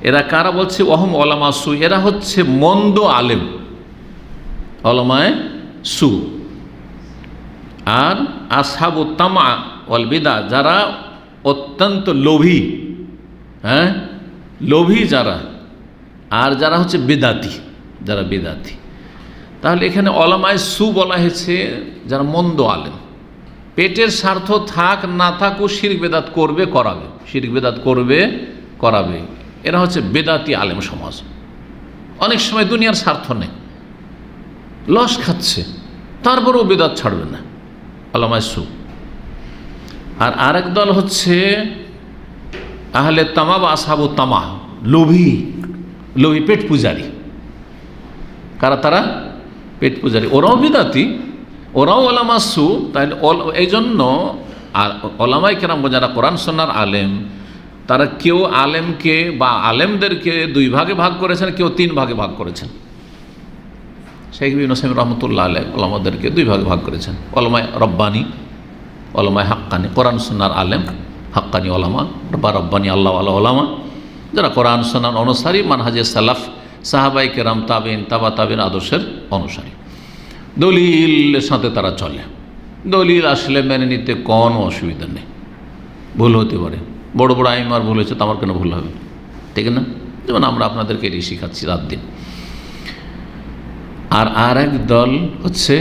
এরা কারা বলছে? অহম ওলামা সু, এরা হচ্ছে মন্দ আলেম, ওলামায়ে সু। আর আসহাবু তামা ওয়াল বিদা, যারা অত্যন্ত লোভী, হ্যাঁ, লোভী যারা, আর যারা হচ্ছে বেদাতি, যারা বেদাতি। তাহলে এখানে ওলামায়ে সু বলা হয়েছে যারা মন্দ আলেম, পেটের স্বার্থ থাক না থাকও শিরক বেদাত করবে, করাবে, শিরক বেদাত করবে, করাবে। এরা হচ্ছে বেদাতি আলেম সমাজ। অনেক সময় দুনিয়ার স্বার্থ নেই, লস খাচ্ছে, তারপরেও বেদাত ছাড়বে না, ওলামায়ে সু। আর আরেক দল হচ্ছে আহলে তামা বা আসহাবু তামা, লোভী, লোভী, পেট পূজারি। কারা তারা? পেট পূজারি। ওরাও বিদাতি, ওরাও ওলামা সু। তাহলে এই জন্য ওলামায়ে কেরাম যারা কোরআন সুন্নাহর আলেম, তারা কেউ আলেমকে বা আলেমদেরকে 2 ভাগে ভাগ করেছেন, কেউ 3 ভাগে ভাগ করেছেন। শেখ ইবনে উসাইমিন রাহমাতুল্লাহ আলাইহি ওলামাদেরকে 2 ভাগে ভাগ করেছেন, ওলামায়ে রব্বানি, ওলামায়ে হাক্কানি। কোরআন সুন্নাহর আলেম হাক্কানি ওলামা, বা রব্বানি আল্লাহওয়ালা ওলামা, যারা কোরআন সুন্নাহর অনুসারী, মানহাজে সালাফ, সাহাবায়ে কেরাম, তাবেইন, তাবা তাবেইন আদর্শের অনুসারী। দলিলের সাথে তারা চলে, দলিল আসলে মেনে নিতে কোনো অসুবিধা নেই। ভুল হতে পারে, বড় বড় আইমার ভুল হয়েছে, তো আমার কেন ভুল হবে? ঠিক না? যেমন আমরা আপনাদেরকে এটাই শিখাচ্ছি রাত দিন। আর এক দল হচ্ছে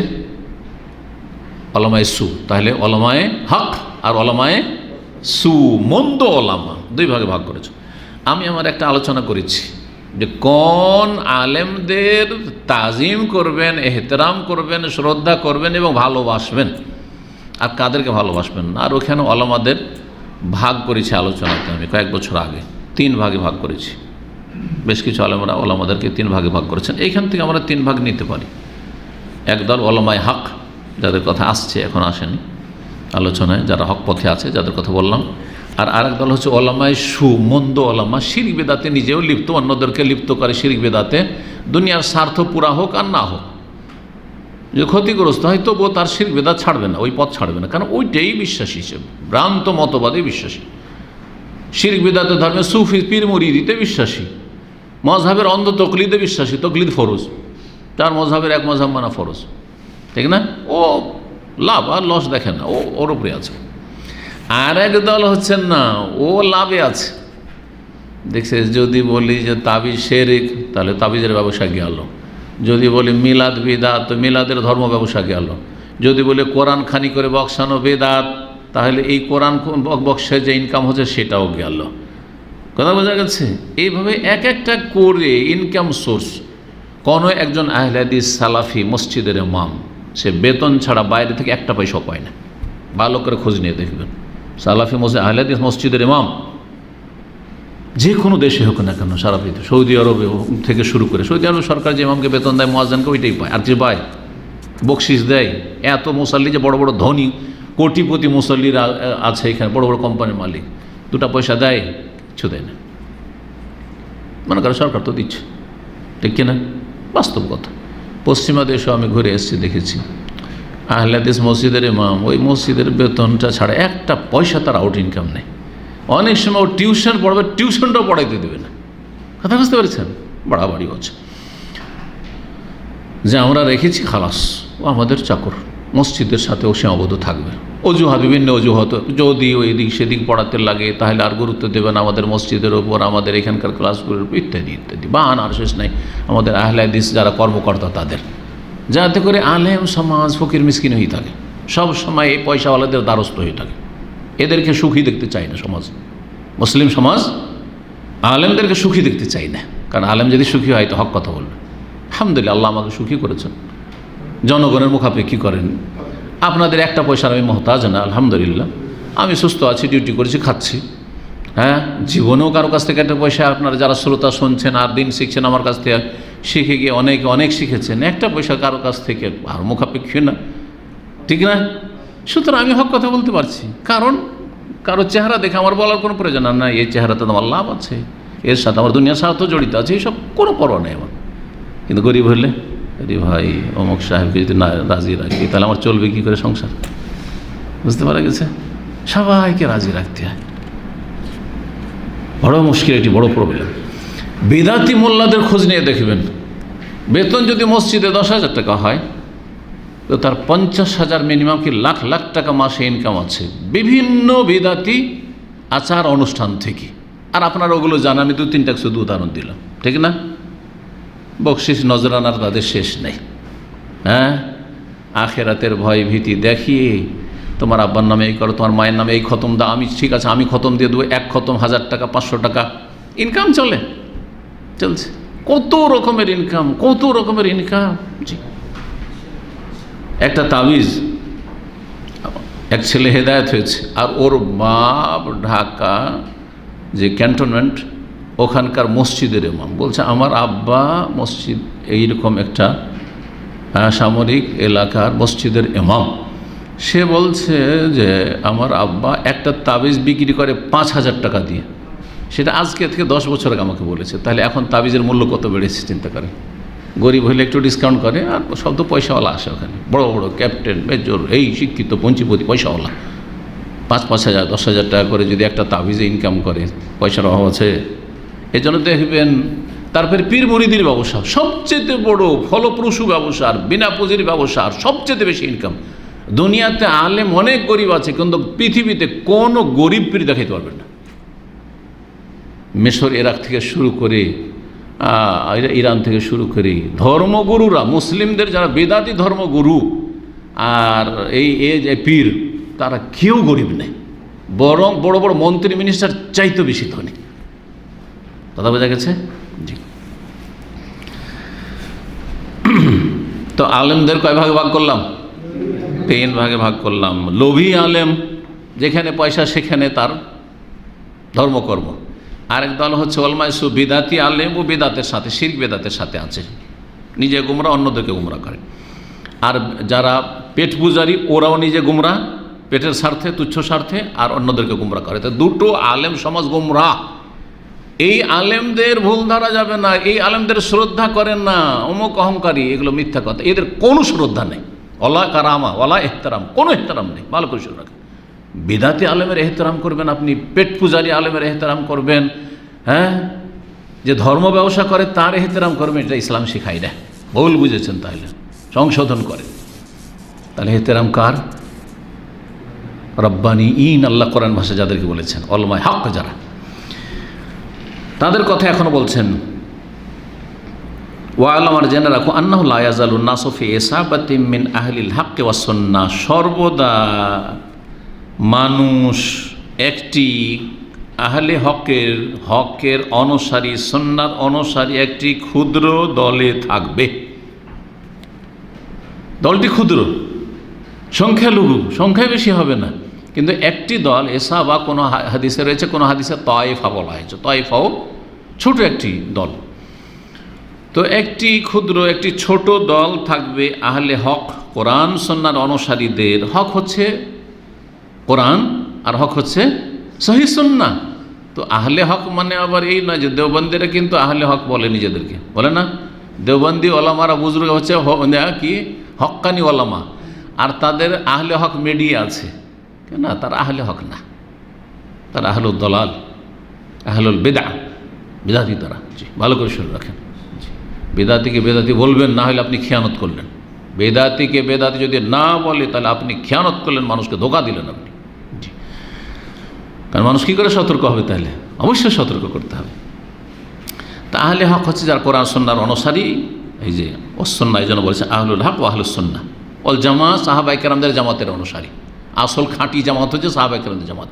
ওলামায়ে সু। তাহলে ওলামায়ে হক আর ওলামায়ে সু, মন্দ ওলামা, 2 ভাগে ভাগ করেছে। আমি আমার একটা আলোচনা করেছি যে কোন আলেমদের তাজিম করবেন, এহতেরাম করবেন, শ্রদ্ধা করবেন এবং ভালোবাসবেন, আর কাদেরকে ভালোবাসবেন না। আর ওখানে ওলামাদের ভাগ করেছি আলোচনাতে, আমি কয়েক বছর আগে 3 ভাগে ভাগ করেছি। বেশ কিছু আলেমরা ওলামাদেরকে 3 ভাগে ভাগ করেছেন। এইখান থেকে আমরা 3 ভাগ নিতে পারি। একদল ওলামায়ে হক, যাদের কথা আসছে, এখন আসেনি আলোচনায়, যারা হক পথে আছে, যাদের কথা বললাম। আর আরেক দল হচ্ছে ওলামায়ে সু, মন্দ ওলামা, শিরক বেদাতে নিজেও লিপ্ত, অন্যদেরকে লিপ্ত করে শিরক বেদাতে, দুনিয়ার স্বার্থ পুরা হোক আর না হোক, যে ক্ষতিগ্রস্ত হয় তবুও তার শিরক বেদাত ছাড়বে না, ওই পথ ছাড়বে না, কারণ ওইটাই বিশ্বাসী হিসেবে, ভ্রান্ত মতবাদে বিশ্বাসী। শিরক বেদাতে ধর্মে সুফি পীর মুরিদিতে বিশ্বাসী, মজহাবের অন্ধ তকলিদে বিশ্বাসী, তকলিদ ফরজ, তার মজহাবের এক মজহাব মানা ফরজ, ঠিক না? ও লাভ আর লস দেখেন না, ওর উপরে আছে। আর এক দল হচ্ছেন না, ও লাভে আছে। দেখছে যদি বলি যে তাবিজ শিরক, তাহলে তাবিজের ব্যবসা গেল। যদি বলি মিলাদ বিদাত, তো মিলাদের ধর্ম ব্যবসা গেল। যদি বলি কোরআন খানি করে বক্সানো বেদাত, তাহলে এই কোরআন বক্সে যে ইনকাম হচ্ছে সেটাও গেল। কথা বোঝা গেছে? এইভাবে এক একটা করে ইনকাম সোর্স। কোনো একজন আহলে হাদিস সালাফি মসজিদের ইমাম, সে বেতন ছাড়া বাইরে থেকে একটা পয়সা পায় না। ভালো করে খোঁজ নিয়ে দেখবেন, সালাফি মসজিদ, আহলে হাদিস মসজিদের ইমাম যে কোনো দেশে হোক না কেন, সারা পৃথিবী, সৌদি আরবে থেকে শুরু করে, সৌদি আরব সরকার যে ইমামকে বেতন দেয়, মুয়াজ্জিনকে, ওইটাই পায়। আর যে পায় বকশিস দেয়, এত মুসাল্লি, যে বড় বড় ধনী কোটিপতি মুসল্লিরা আছে এখানে, বড় বড় কোম্পানির মালিক, 2টা পয়সা দেয়? কিছু দেয় না। মনে করে সরকার তো দিচ্ছে, ঠিক কিনা? বাস্তব কথা। পশ্চিমা দেশেও আমি ঘুরে এসেছি, দেখেছি আহলে হাদিস মসজিদের ইমাম, ওই মসজিদের বেতনটা ছাড়া একটা পয়সা তার আউট ইনকাম নেই। অনেক সময় ও টিউশন পড়াবে, টিউশনটাও পড়াইতে দেবে না। কথা বুঝতে পেরেছেন? বাড়াবাড়ি হচ্ছে যে আমরা রেখেছি খালাস, ও আমাদের চাকর, মসজিদের সাথেও সীমাবদ্ধ থাকবে। অজুহাত, বিভিন্ন অজুহাত, যদি ওই দিক সেদিক পড়াতে লাগে তাহলে আর গুরুত্ব দেবেন আমাদের মসজিদের ওপর, আমাদের এখানকার ক্লাসগুলোর উপর, ইত্যাদি ইত্যাদি। বাহান আর শেষ নাই আমাদের আহলে হাদিস যারা কর্মকর্তা তাদের, যাতে করে আলেম সমাজ ফকির মিসকিন হয়ে থাকে, সব সময় এই পয়সাওয়ালাদের দ্বারস্থ হয়ে থাকে। এদেরকে সুখী দেখতে চায় না সমাজ, মুসলিম সমাজ আলেমদেরকে সুখী দেখতে চাই না। কারণ আলেম যদি সুখী হয় তো হক কথা বলবে। আলহামদুলিল্লাহ, আল্লাহ আমাকে সুখী করেছেন, জনগণের মুখাপেক্ষী করেন। আপনাদের একটা পয়সার আমি মহতাজ না, আলহামদুলিল্লাহ। আমি সুস্থ আছি, ডিউটি করেছি, খাচ্ছি। হ্যাঁ, জীবনেও কারো কাছ থেকে একটা পয়সা, আপনারা যারা শ্রোতা শুনছেন আর দিন শিখছেন আমার কাছ থেকে, শিখে গিয়ে অনেকে অনেক শিখেছেন, একটা পয়সা কারো কাছ থেকে আর মুখাপেক্ষী না, ঠিক না? সুতরাং আমি হক কথা বলতে পারছি, কারণ কারো চেহারা দেখে আমার বলার কোনো প্রয়োজন না, এই চেহারাতে আমার লাভ আছে, এর সাথে আমার দুনিয়ার স্বার্থ জড়িত আছে, এইসব কোনো পরোয়া নেই আমার। কিন্তু গরিব হলে, আরে ভাই অমুক সাহেবকে যদি না রাজি রাখি তাহলে আমার চলবে কী করে সংসার? বুঝতে পারা গেছে? সবাইকে রাজি রাখতে হয়, বড় মুশকিল, এটি বড় প্রবলেম। বিদাতি মোল্লাদের খোঁজ নিয়ে দেখবেন, বেতন যদি মসজিদে 10,000 টাকা হয় তো তার 50,000 মিনিমাম কি লাখ লাখ টাকা মাসে ইনকাম আছে বিভিন্ন বিদাতি আচার অনুষ্ঠান থেকে। আর আপনারা ওগুলো জানা, আমি 2-3টা শুধু উদাহরণ দিলাম, ঠিক না? বকশিস নজরানার তাদের শেষ নেই। হ্যাঁ, আখেরাতের ভয় ভীতি দেখিয়ে তোমার আব্বার নামে এই করো, তোমার মায়ের নামে এই খতম দাও, আমি ঠিক আছে আমি খতম দিয়ে দেবো, 1 খতম 1000 টাকা, 500 টাকা ইনকাম চলছে। কত রকমের ইনকাম, কত রকমের ইনকাম। জি, একটা তাবিজ, এক ছেলে হেদায়েত হয়েছে, আর ওর বাপ ঢাকা যে ক্যান্টনমেন্ট, ওখানকার মসজিদের ইমাম। বলছে আমার আব্বা মসজিদ, এইরকম একটা সামরিক এলাকার মসজিদের ইমাম। সে বলছে যে আমার আব্বা একটা তাবিজ বিক্রি করে 5,000 টাকা দিয়ে। সেটা আজকে থেকে 10 বছর আগে আমাকে বলেছে। তাহলে এখন তাবিজের মূল্য কত বেড়েছে চিন্তা করেন। গরিব হলে একটু ডিসকাউন্ট করে, আর সব তো পয়সাওয়ালা আসে ওখানে, বড় বড় ক্যাপ্টেন, মেজর, এই শিক্ষিত পঞ্চীপতি পয়সাওয়ালা। 5,000 10,000 টাকা করে যদি একটা তাবিজে ইনকাম করে, পয়সার অভাব আছে? এই জন্য দেখবেন তারপরে পীর মুরিদির ব্যবসা সবচেয়ে বড় ফলপ্রসূ ব্যবসা, আর বিনা পুঁজির ব্যবসা, আর সবচেয়ে বেশি ইনকাম। দুনিয়াতে আলেম অনেক গরিব আছে, কিন্তু পৃথিবীতে কোনো গরিব পীর দেখাইতে পারবেন না। মিশর, ইরাক থেকে শুরু করে, ইরান থেকে শুরু করে ধর্মগুরুরা, মুসলিমদের যারা বেদাতি ধর্মগুরু আর এই পীর, তারা কেউ গরিব নেই, বরং বড় বড় মন্ত্রী মিনিস্টার চাইতে বেশি ধনী। কথা বোঝা গেছে? জি। তো আলেমদের কয় ভাগে ভাগ করলাম? 3 ভাগে ভাগ করলাম। লোভী আলেম, যেখানে পয়সা সেখানে তার ধর্মকর্ম। আরেক দল হচ্ছে ওলামায়ে সু, বিদাতি আলেম, ও বিদাতের সাথে, শিরক বেদাতের সাথে আছে, নিজে গুমরা অন্যদেরকে গুমরা করে। আর যারা পেট পূজারি, ওরাও নিজে গুমরা, পেটের স্বার্থে, তুচ্ছ স্বার্থে, আর অন্যদেরকে গুমরা করে। তো দুটো আলেম সমাজ গুমরা। এই আলেমদের ভুল ধরা যাবে না, এই আলেমদের শ্রদ্ধা করেন না, অমুক অহংকারী, এগুলো মিথ্যা কথা। এদের কোনো শ্রদ্ধা নেই, ওয়ালা কারামা ওয়ালা এহতারাম, কোনো এহতারাম নেই। ভালো করে শুনে রাখেন, বিদাতি আলেমের এহতারাম করবেন আপনি, পেট পূজারি আলেমের এহতারাম করবেন, হ্যাঁ, যে ধর্ম ব্যবসা করে তার এহতারাম করবেন, এটা ইসলাম শিখাই না। ভুল বুঝেছেন, তাহলে সংশোধন করেন। তাহলে এহতারাম কার? রব্বানি ইন, আল্লাহ কোরআন ভাষা যাদেরকে বলেছেন, ওলামায়ে হক যারা, তাদের কথা এখনো বলছেন। ওয়ালাম, আর জেনে রাখো, আন্নাহু লা ইয়াজালুন নাসু ফি ইসাবাতিম মিন আহলিল হক ওয়াস সুন্নাহ, সর্বদা মানুষ একটি আহলে হকের অনুসারী, সুন্নাত অনুসারী একটি ক্ষুদ্র দলে থাকবে। দলটি ক্ষুদ্র, সংখ্যালঘু, সংখ্যায় বেশি হবে না, কিন্তু একটি দল, এসা বা কোনো হাদিসে রয়েছে, কোনো হাদিসে তয়েফা বলা হয়েছে, তয়েফাও ছোট একটি দল। তো একটি ক্ষুদ্র, একটি ছোট দল থাকবে আহলে হক, কোরআন সুন্নাহর অনুসারীদের। হক হচ্ছে কোরআন, আর হক হচ্ছে সহিহ সুন্নাহ। তো আহলে হক মানে আবার এই নয় যে দেওবন্দিরা কিন্তু আহলে হক বলে নিজেদেরকে, বলে না? দেওবন্দি ওলামারা বুজুর্গ হচ্ছে কি হক্কানি ওলামা, আর তাদের আহলে হক মিডিয়া আছে, না, তারা আহলে হক না, তারা আহলুদ দলাল, আহলুল বিদআহ, বিদাতি তারা। জি, ভালো করে শুনে রাখেন। বেদাতিকে বেদাতি বলবেন, না হলে আপনি খেয়ানত করলেন। বেদাতিকে বেদাতি যদি না বলে, তাহলে আপনি খেয়ানত করলেন, মানুষকে ধোঁকা দিলেন আপনি। জি, কারণ মানুষ কী করে সতর্ক হবে? তাহলে অবশ্যই সতর্ক করতে হবে। তাহলে হক হচ্ছে যার কোরআন সুন্নাহর অনুসারী, এই যে ওয়াসুন্নাহ, এই জন্য বলেছে আহলুল হক ওয়া আহলুস সুন্নাহ ওয়াল জামাত, সাহাবায়ে কেরামদের জামাতের অনুসারী। আসল খাঁটি জামাত হচ্ছে সাহাবায়ে কেরামদের জামাত।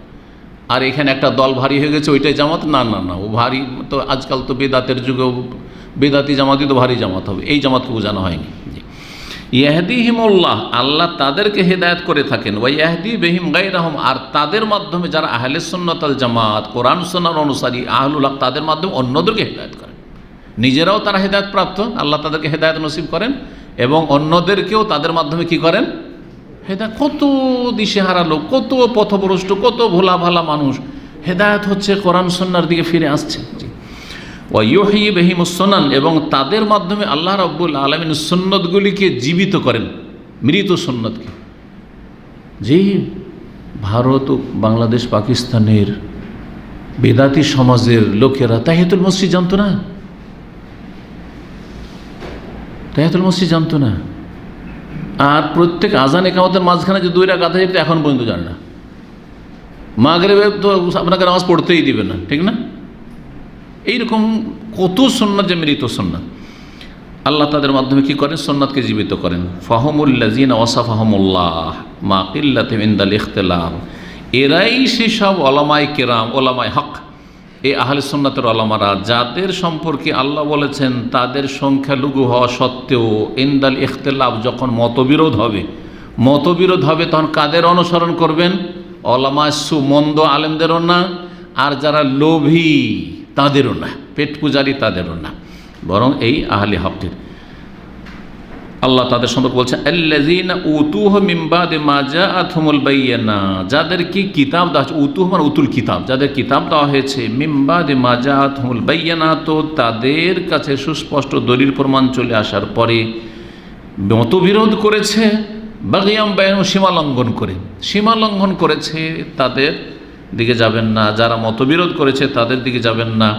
আর এখানে একটা দল ভারী হয়ে গেছে, ওইটাই জামাত, না না না, ও ভারী তো আজকাল তো বেদাতের যুগেও বেদাতি জামাতই তো ভারী জামাত হবে, এই জামাতকে বোঝানো হয়নি। ইয়াহদিহিমুল্লাহ, আল্লাহ তাদেরকে হেদায়েত করে থাকেন, ওয়া ইয়াহদি বিহিম গায়রাহুম, আর তাদের মাধ্যমে যারা আহলে সুন্নাত ওয়াল জামাত, কোরআন সুন্নাহর অনুসারী, আহলুল হক, তাদের মাধ্যমে অন্যদেরকে হেদায়েত করেন। নিজেরাও তারা হেদায়েত প্রাপ্ত, আল্লাহ তাদেরকে হেদায়েত নসিব করেন, এবং অন্যদেরকেও তাদের মাধ্যমে কি করেন? হেদায়েত। কত দিশেহারা লোক, কত পথভ্রষ্ট, কত ভোলা ভালা মানুষ হেদায়েত হচ্ছে, কোরআন সুন্নাহর দিকে ফিরে আসছে। ওয়া ইউহয়ি বিহিমুস সুনান, এবং তাদের মাধ্যমে আল্লাহ রাব্বুল আলামিন সুন্নতগুলিকে জীবিত করেন, মৃত সুন্নতকে। যে ভারত ও বাংলাদেশ, পাকিস্তানের বেদাতি সমাজের লোকেরা তাহিয়াতুল মসজিদ জানতো না, তাহিয়াতুল মসজিদ জানতো না। আর প্রত্যেক আজান ইকামতের মাঝখানে যে 2 রাকাত আছে, এটা এখন পর্যন্ত জানে না। মাগরিবে তো আপনাকে নামাজ পড়তেই দিবে না, ঠিক না? এইরকম কত সুন্নাত, যে মৃত সুন্নাত, আল্লাহ তাদের মাধ্যমে কি করেন? সুন্নাতকে জীবিত করেন। ফাহুমুল্লাযিনা ওয়াসাফাহুমুল্লাহ মা কিল্লাতিন ইনদাল ইখতিলাফ, এরাই সেসব ওলামায়ে কেরাম, ওলামায়ে হক, এই আহলে সুন্নাতের ওলামারা, যাদের সম্পর্কে আল্লাহ বলেছেন তাদের সংখ্যালঘু হওয়া সত্ত্বেও ইনদাল ইখতিলাফ, যখন মতবিরোধ হবে, তখন কাদের অনুসরণ করবেন? ওলামায়ে সু, মন্দ আলেমদেরও না, আর যারা লোভী তাদেরও না, পেট পূজারি তাদেরও না, বরং এই আহলে হকের। আল্লাহ তাদের সম্পর্কে বলছেন আল্লাযীনা উতুহু মিন বাদি মা জাআতহুমুল বায়িনা, যাদের কি কিতাব দেওয়া হয়েছে, উতুহু মানে উতুল কিতাব, যাদের কিতাব দেওয়া হয়েছে, মিন বাদি মা জাআতহুমুল বায়িনা, তো তাদের কাছে সুস্পষ্ট দলিল প্রমাণ চলে আসার পরে মতবিরোধ করেছে, বাগিয়াম বাইনহুম, সীমা লঙ্ঘন করেছে, তাদের দিকে যাবেন না। যারা মতবিরোধ করেছে তাদের দিকে যাবেন না,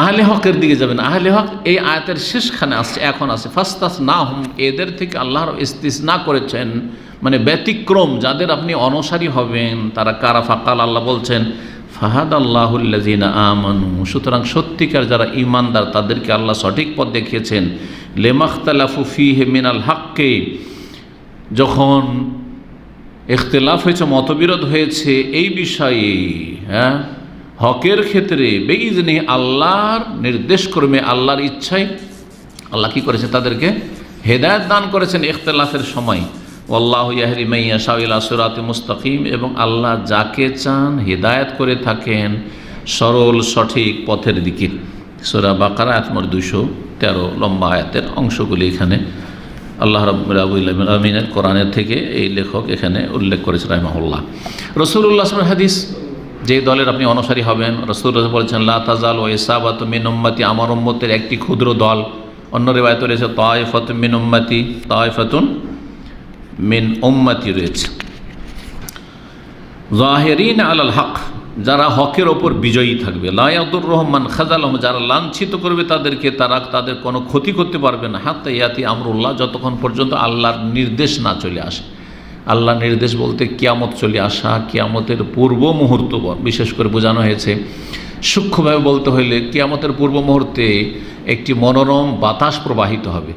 আহলে হকের দিকে যাবেন। আহলে হক এই আয়াতের শেষখানে আসছে, এখন আছে ফাস্তাসনাহুম, এদের থেকে আল্লাহর ইস্তিসনা করেছেন, মানে ব্যতিক্রম, যাদের আপনি অনুসারী হবেন। তারা কারা? ফাকাল, আল্লাহ বলছেন ফাহাদাল্লাহুল্লাযিনা আমানু, সুতরাং সত্যিকার যারা ঈমানদার তাদেরকে আল্লাহ সঠিক পথ দেখিয়েছেন। লিমাখতালাফু ফীহি মিনাল হক্কি, যখন ইখতিলাফ হয়েছে, মতবিরোধ হয়েছে এই বিষয়ে, হ্যাঁ, হকের ক্ষেত্রে, বেইজনি, আল্লাহর নির্দেশক্রমে, আল্লাহর ইচ্ছায় আল্লাহ কী করেছে? তাদেরকে হেদায়েত দান করেছেন ইখতিলাফের সময়। আল্লাহু ইয়াহদি মান ইয়াশা ইলা সিরাতিন মুস্তাকিম, এবং আল্লাহ যাকে চান হেদায়েত করে থাকেন সরল সঠিক পথের দিকে। সূরা বাকারা আয়াত নম্বর 213, লম্বা আয়াতের অংশগুলি এখানে আল্লাহ রাব্বুল আলামিনের কোরআনের থেকে এই লেখক এখানে উল্লেখ করেছেন রাহিমাহুল্লাহ। রাসূলুল্লাহ সাল্লাল্লাহু আলাইহি ওয়াসাল্লাম হাদিস, যে দলের আপনি অনুসারী হবেন, রাসূলুল্লাহ বলেছেন লা তাজালু ইসাবাতু মিন উম্মতি, আমার উম্মতের একটি ক্ষুদ্র দল। অন্য রিওয়ায়াতে রয়েছে তায়ফাতুন মিন উম্মতি, তায়ফাতুন মিন উম্মতি রয়েছে। যাহিরিন আলাল হক, যারা হকের ওপর বিজয়ী থাকবে। লা ইয়াদুররুহুম মান খাযালাহুম, যারা লাঞ্ছিত করবে তাদেরকে, তারা তাদের কোনো ক্ষতি করতে পারবে না। হাত্তা ইয়াতি আমরুল্লাহ, যতক্ষণ পর্যন্ত আল্লাহর নির্দেশ না চলে আসে। আল্লাহর নির্দেশ বলতে কিয়ামত চলে আসা, কিয়ামতের পূর্ব মুহূর্ত বিশেষ করে বোঝানো হয়েছে। সূক্ষ্মভাবে বলতে হইলে কিয়ামতের পূর্ব মুহূর্তে একটি মনোরম বাতাস প্রবাহিত হবে,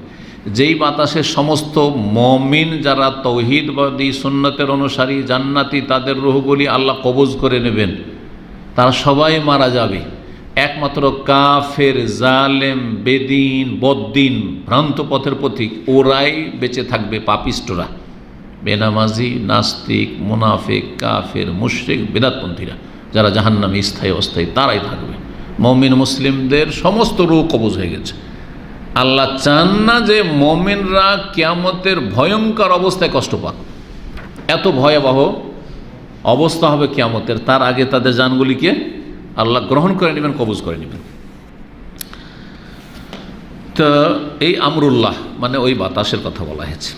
যেই বাতাসে সমস্ত মুমিন যারা তৌহিদবাদী সুন্নতের অনুসারী জান্নাতি, তাদের রূহগুলি আল্লাহ কবজ করে নেবেন। তারা সবাই মারা যাবে, একমাত্র কাফের, জালেম, বেদিন, বদ্দিন, ভ্রান্ত পথের পথিক ওরাই বেঁচে থাকবে। পাপিষ্টরা, বেনামাজি, নাস্তিক, মুনাফিক, কাফের, মুশরিক, বেদাতপন্থীরা, যারা জাহান্নামে স্থায়ী অস্থায়ী, তারাই থাকবে। মুমিন মুসলিমদের সমস্ত রূহ কবজ হয়ে গেছে। আল্লাহ চান না যে মুমিনরা কিয়ামতের ভয়ঙ্কর অবস্থায় কষ্ট পাক। এত ভয়াবহ অবস্থা হবে কিয়ামতের, তার আগে তাদের জানগুলিকে আল্লাহ গ্রহণ করে নেবেন, কবজ করে নেবেন। তো এই আমরুল্লাহ মানে ওই বাতাসের কথা বলা হয়েছে।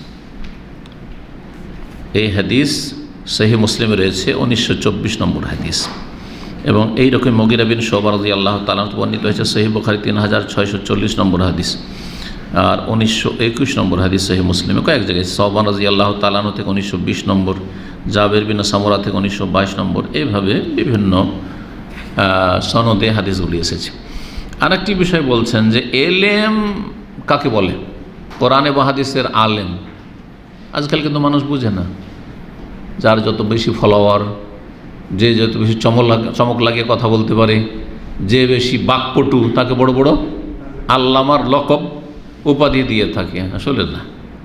এই হাদিস সহিহ মুসলিমে রয়েছে 1924 নম্বর হাদিস, এবং এইরকম মুগীরা বিন শুবা রাদিয়াল্লাহু তাআলা বর্ণিত হয়েছে সহিহ বুখারী 3640 নম্বর হাদিস, আর 1921 নম্বর হাদিস সহিহ মুসলিমে কয়েক জায়গায়। সাওবান রাদিয়াল্লাহু তাআলা থেকে 1920 নম্বর, জাবের বিন সামুরা থেকে 1922 নম্বর, এইভাবে বিভিন্ন সনদে হাদিসগুলি এসেছে। আরেকটি বিষয় বলছেন যে এলেম কাকে বলে, কোরআন এবং হাদিসের আলেম। আজকাল কিন্তু মানুষ বুঝে না, যার যত বেশি ফলোয়ার, যে যত বেশি চমক লাগিয়ে কথা বলতে পারে, যে বেশি বাকপটু, তাকে বড় বড় আল্লামার লকব উপাধি দিয়ে থাকে। আসলে না,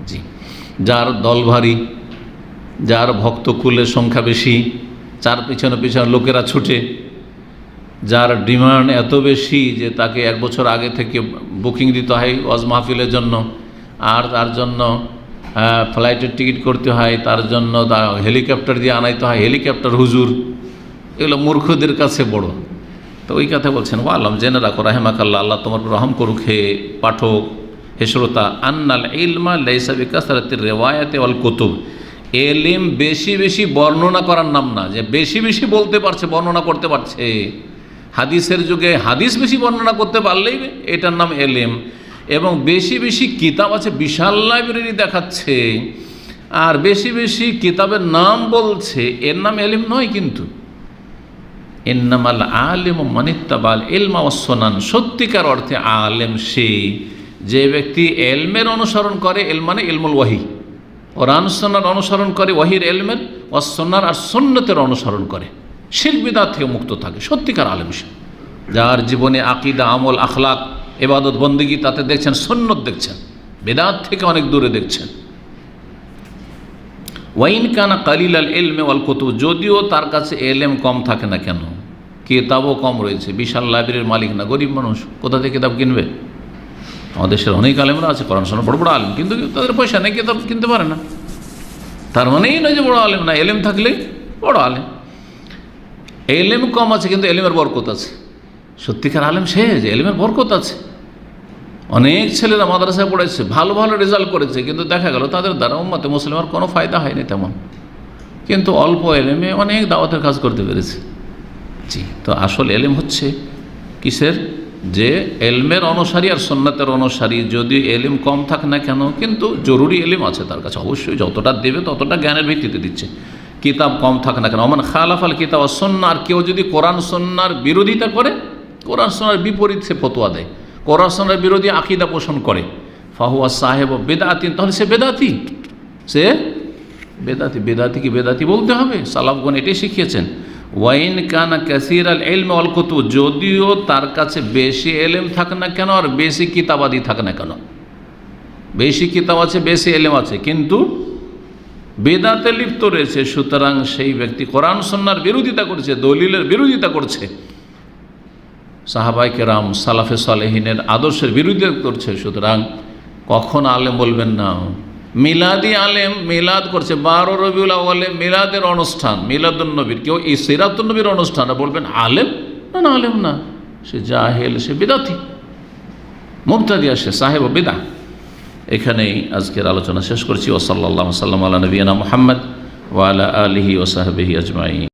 জি। যার দল ভারী, যার ভক্তকুলের সংখ্যা বেশি, যার পিছনে পিছনে লোকেরা ছুটে, যার ডিমান্ড এত বেশি যে তাকে 1 বছর আগে থেকে বুকিং দিতে হয় ওয়াজ মাহফিলের জন্য, আর তার জন্য ফ্লাইটের টিকিট করতে হয়, তার জন্য হেলিকপ্টার দিয়ে আনাইতে হয়, হেলিকপ্টার হুজুর, এগুলো মূর্খদের কাছে বড়। তো ওই কথা বলছেন, ও আলম জেনে রাখো রাহেমাকাল্লাহ, আল্লাহ তোমার রহম করুক, হে পাঠক, হে শ্রোতা, আন্নাল ইলমা লাইসা বিকাসরাতির রিওয়ায়াতি ওয়াল কুতুব, এলিম বেশি বেশি বর্ণনা করার নাম না, যে বেশি বেশি বলতে পারছে, বর্ণনা করতে পারছে। হাদিসের যুগে হাদিস বেশি বর্ণনা করতে পারলেই এটার নাম এলিম। এবং বেশি বেশি কিতাব আছে, বিশাল লাইব্রেরি দেখাচ্ছে, আর বেশি বেশি কিতাবের নাম বলছে, এর নাম এলিম নয়। কিন্তু ইন্নামাল আলিমু মান ইত্তাবাল ইলমা ওয়াস সুনান, সত্যিকার অর্থে আলেম সে যে ব্যক্তি এলমের অনুসরণ করে। এল মানে ইলমুল ওয়াহি, কোরআন সুন্নাহর অনুসরণ করে, ওয়াহির এলমের, ওয়াস সুন্নাহ আর সুন্নতের অনুসরণ করে, শিরক বিদআত থেকে মুক্ত থাকে, সত্যিকার আলেম সে। যার জীবনে আকীদা, আমল, আখলাক, ইবাদত, বন্দেগী, তাতে দেখছেন সুন্নত দেখছেন, বিদআত থেকে অনেক দূরে দেখছেন। ওয়াইন কানা কালিলাল ইলমি ওয়াল কুতুব, যদিও তার কাছে এলেম কম থাকে না কেন, কিতাবও কম রয়েছে, বিশাল লাইব্রেরির মালিক না, গরিব মানুষ, কোথা থেকে কিতাব কিনবে? আমাদের দেশের অনেক আলেমরা আছে, কোরআন সুন্নাহ বড় বড় আলেম, কিন্তু তাদের পয়সা নেই, কিতাব কিনতে পারে না। তার মানেই নয় যে বড় আলেম না, এলেম থাকলেই বড় আলেম। এলেম কম আছে কিন্তু এলেমের বরকত আছে। সত্যিকার আলেম সে যে এলেমের বরকত আছে। অনেক ছেলেরা মাদ্রাসায় পড়েছে, ভালো ভালো রেজাল্ট করেছে, কিন্তু দেখা গেল তাদের দ্বারা উম্মতে মুসলিমের কোনো ফায়দা হয়নি তেমন, কিন্তু অল্প এলেমে অনেক দাওয়াতের কাজ করতে পেরেছে। জি, তো আসল এলেম হচ্ছে কিসের? যে এলমের অনুসারী আর সুন্নাতের অনুসারী, যদি এলিম কম থাক না কেন, কিন্তু জরুরি এলিম আছে তার কাছে, অবশ্যই যতটা দেবে ততটা জ্ঞানের ভিত্তিতে দিচ্ছে। কিতাব কম থাক না কেন, ওমান খালাফাল কিতাব ওয়াস সুন্নাহ, আর কেউ যদি কোরআন সুন্নাহর বিরোধিতা করে, কোরআন সুন্নাহর বিপরীত সে ফতোয়া দেয়, কোরআন সুন্নাহর বিরোধী আকীদা পোষণ করে, ফাহুয়া সাহেব বেদাতিন, তাহলে সে বেদাতি, সে বেদাতি। বেদাতি কি বেদাতি বলতে হবে? সালাফগণ এটাই শিখিয়েছেন। ওয়াইন কানা কাসির আল ইলম ওয়াল কুতুব, যদিও তার কাছে বেশি এলেম থাক না কেন আর বেশি কিতাবাদি থাক না কেন, বেশি কিতাব আছে, বেশি এলেম আছে, কিন্তু বেদাতে লিপ্ত রয়েছে। সুতরাং সেই ব্যক্তি কোরআন সুন্নাহর বিরোধিতা করছে, দলিলের বিরোধিতা করছে, সাহাবায়ে কেরাম সালাফে সালেহিনের আদর্শের বিরোধিতা করছে। সুতরাং কখন আলেম বলবেন না। মিলাদি আলেম মিলাদ করছে, 12 রবিউল আউয়ালে মিলাদের অনুষ্ঠান, মিলাদুন্নবীর, কেউ এই সিরাতুন্নবীর অনুষ্ঠান, বলবেন আলেম? না, না, আলেম না, সে জাহেল, সে বিদাতি, মুবতাদি, সে সাহেব বিদা। এখানেই আজকের আলোচনা শেষ করছি। ওয়া সাল্লাল্লাহু আলা নবিয়িনা মুহাম্মদ ওয়া আলা আলিহি ওয়া সাহবিহি আজমাইন।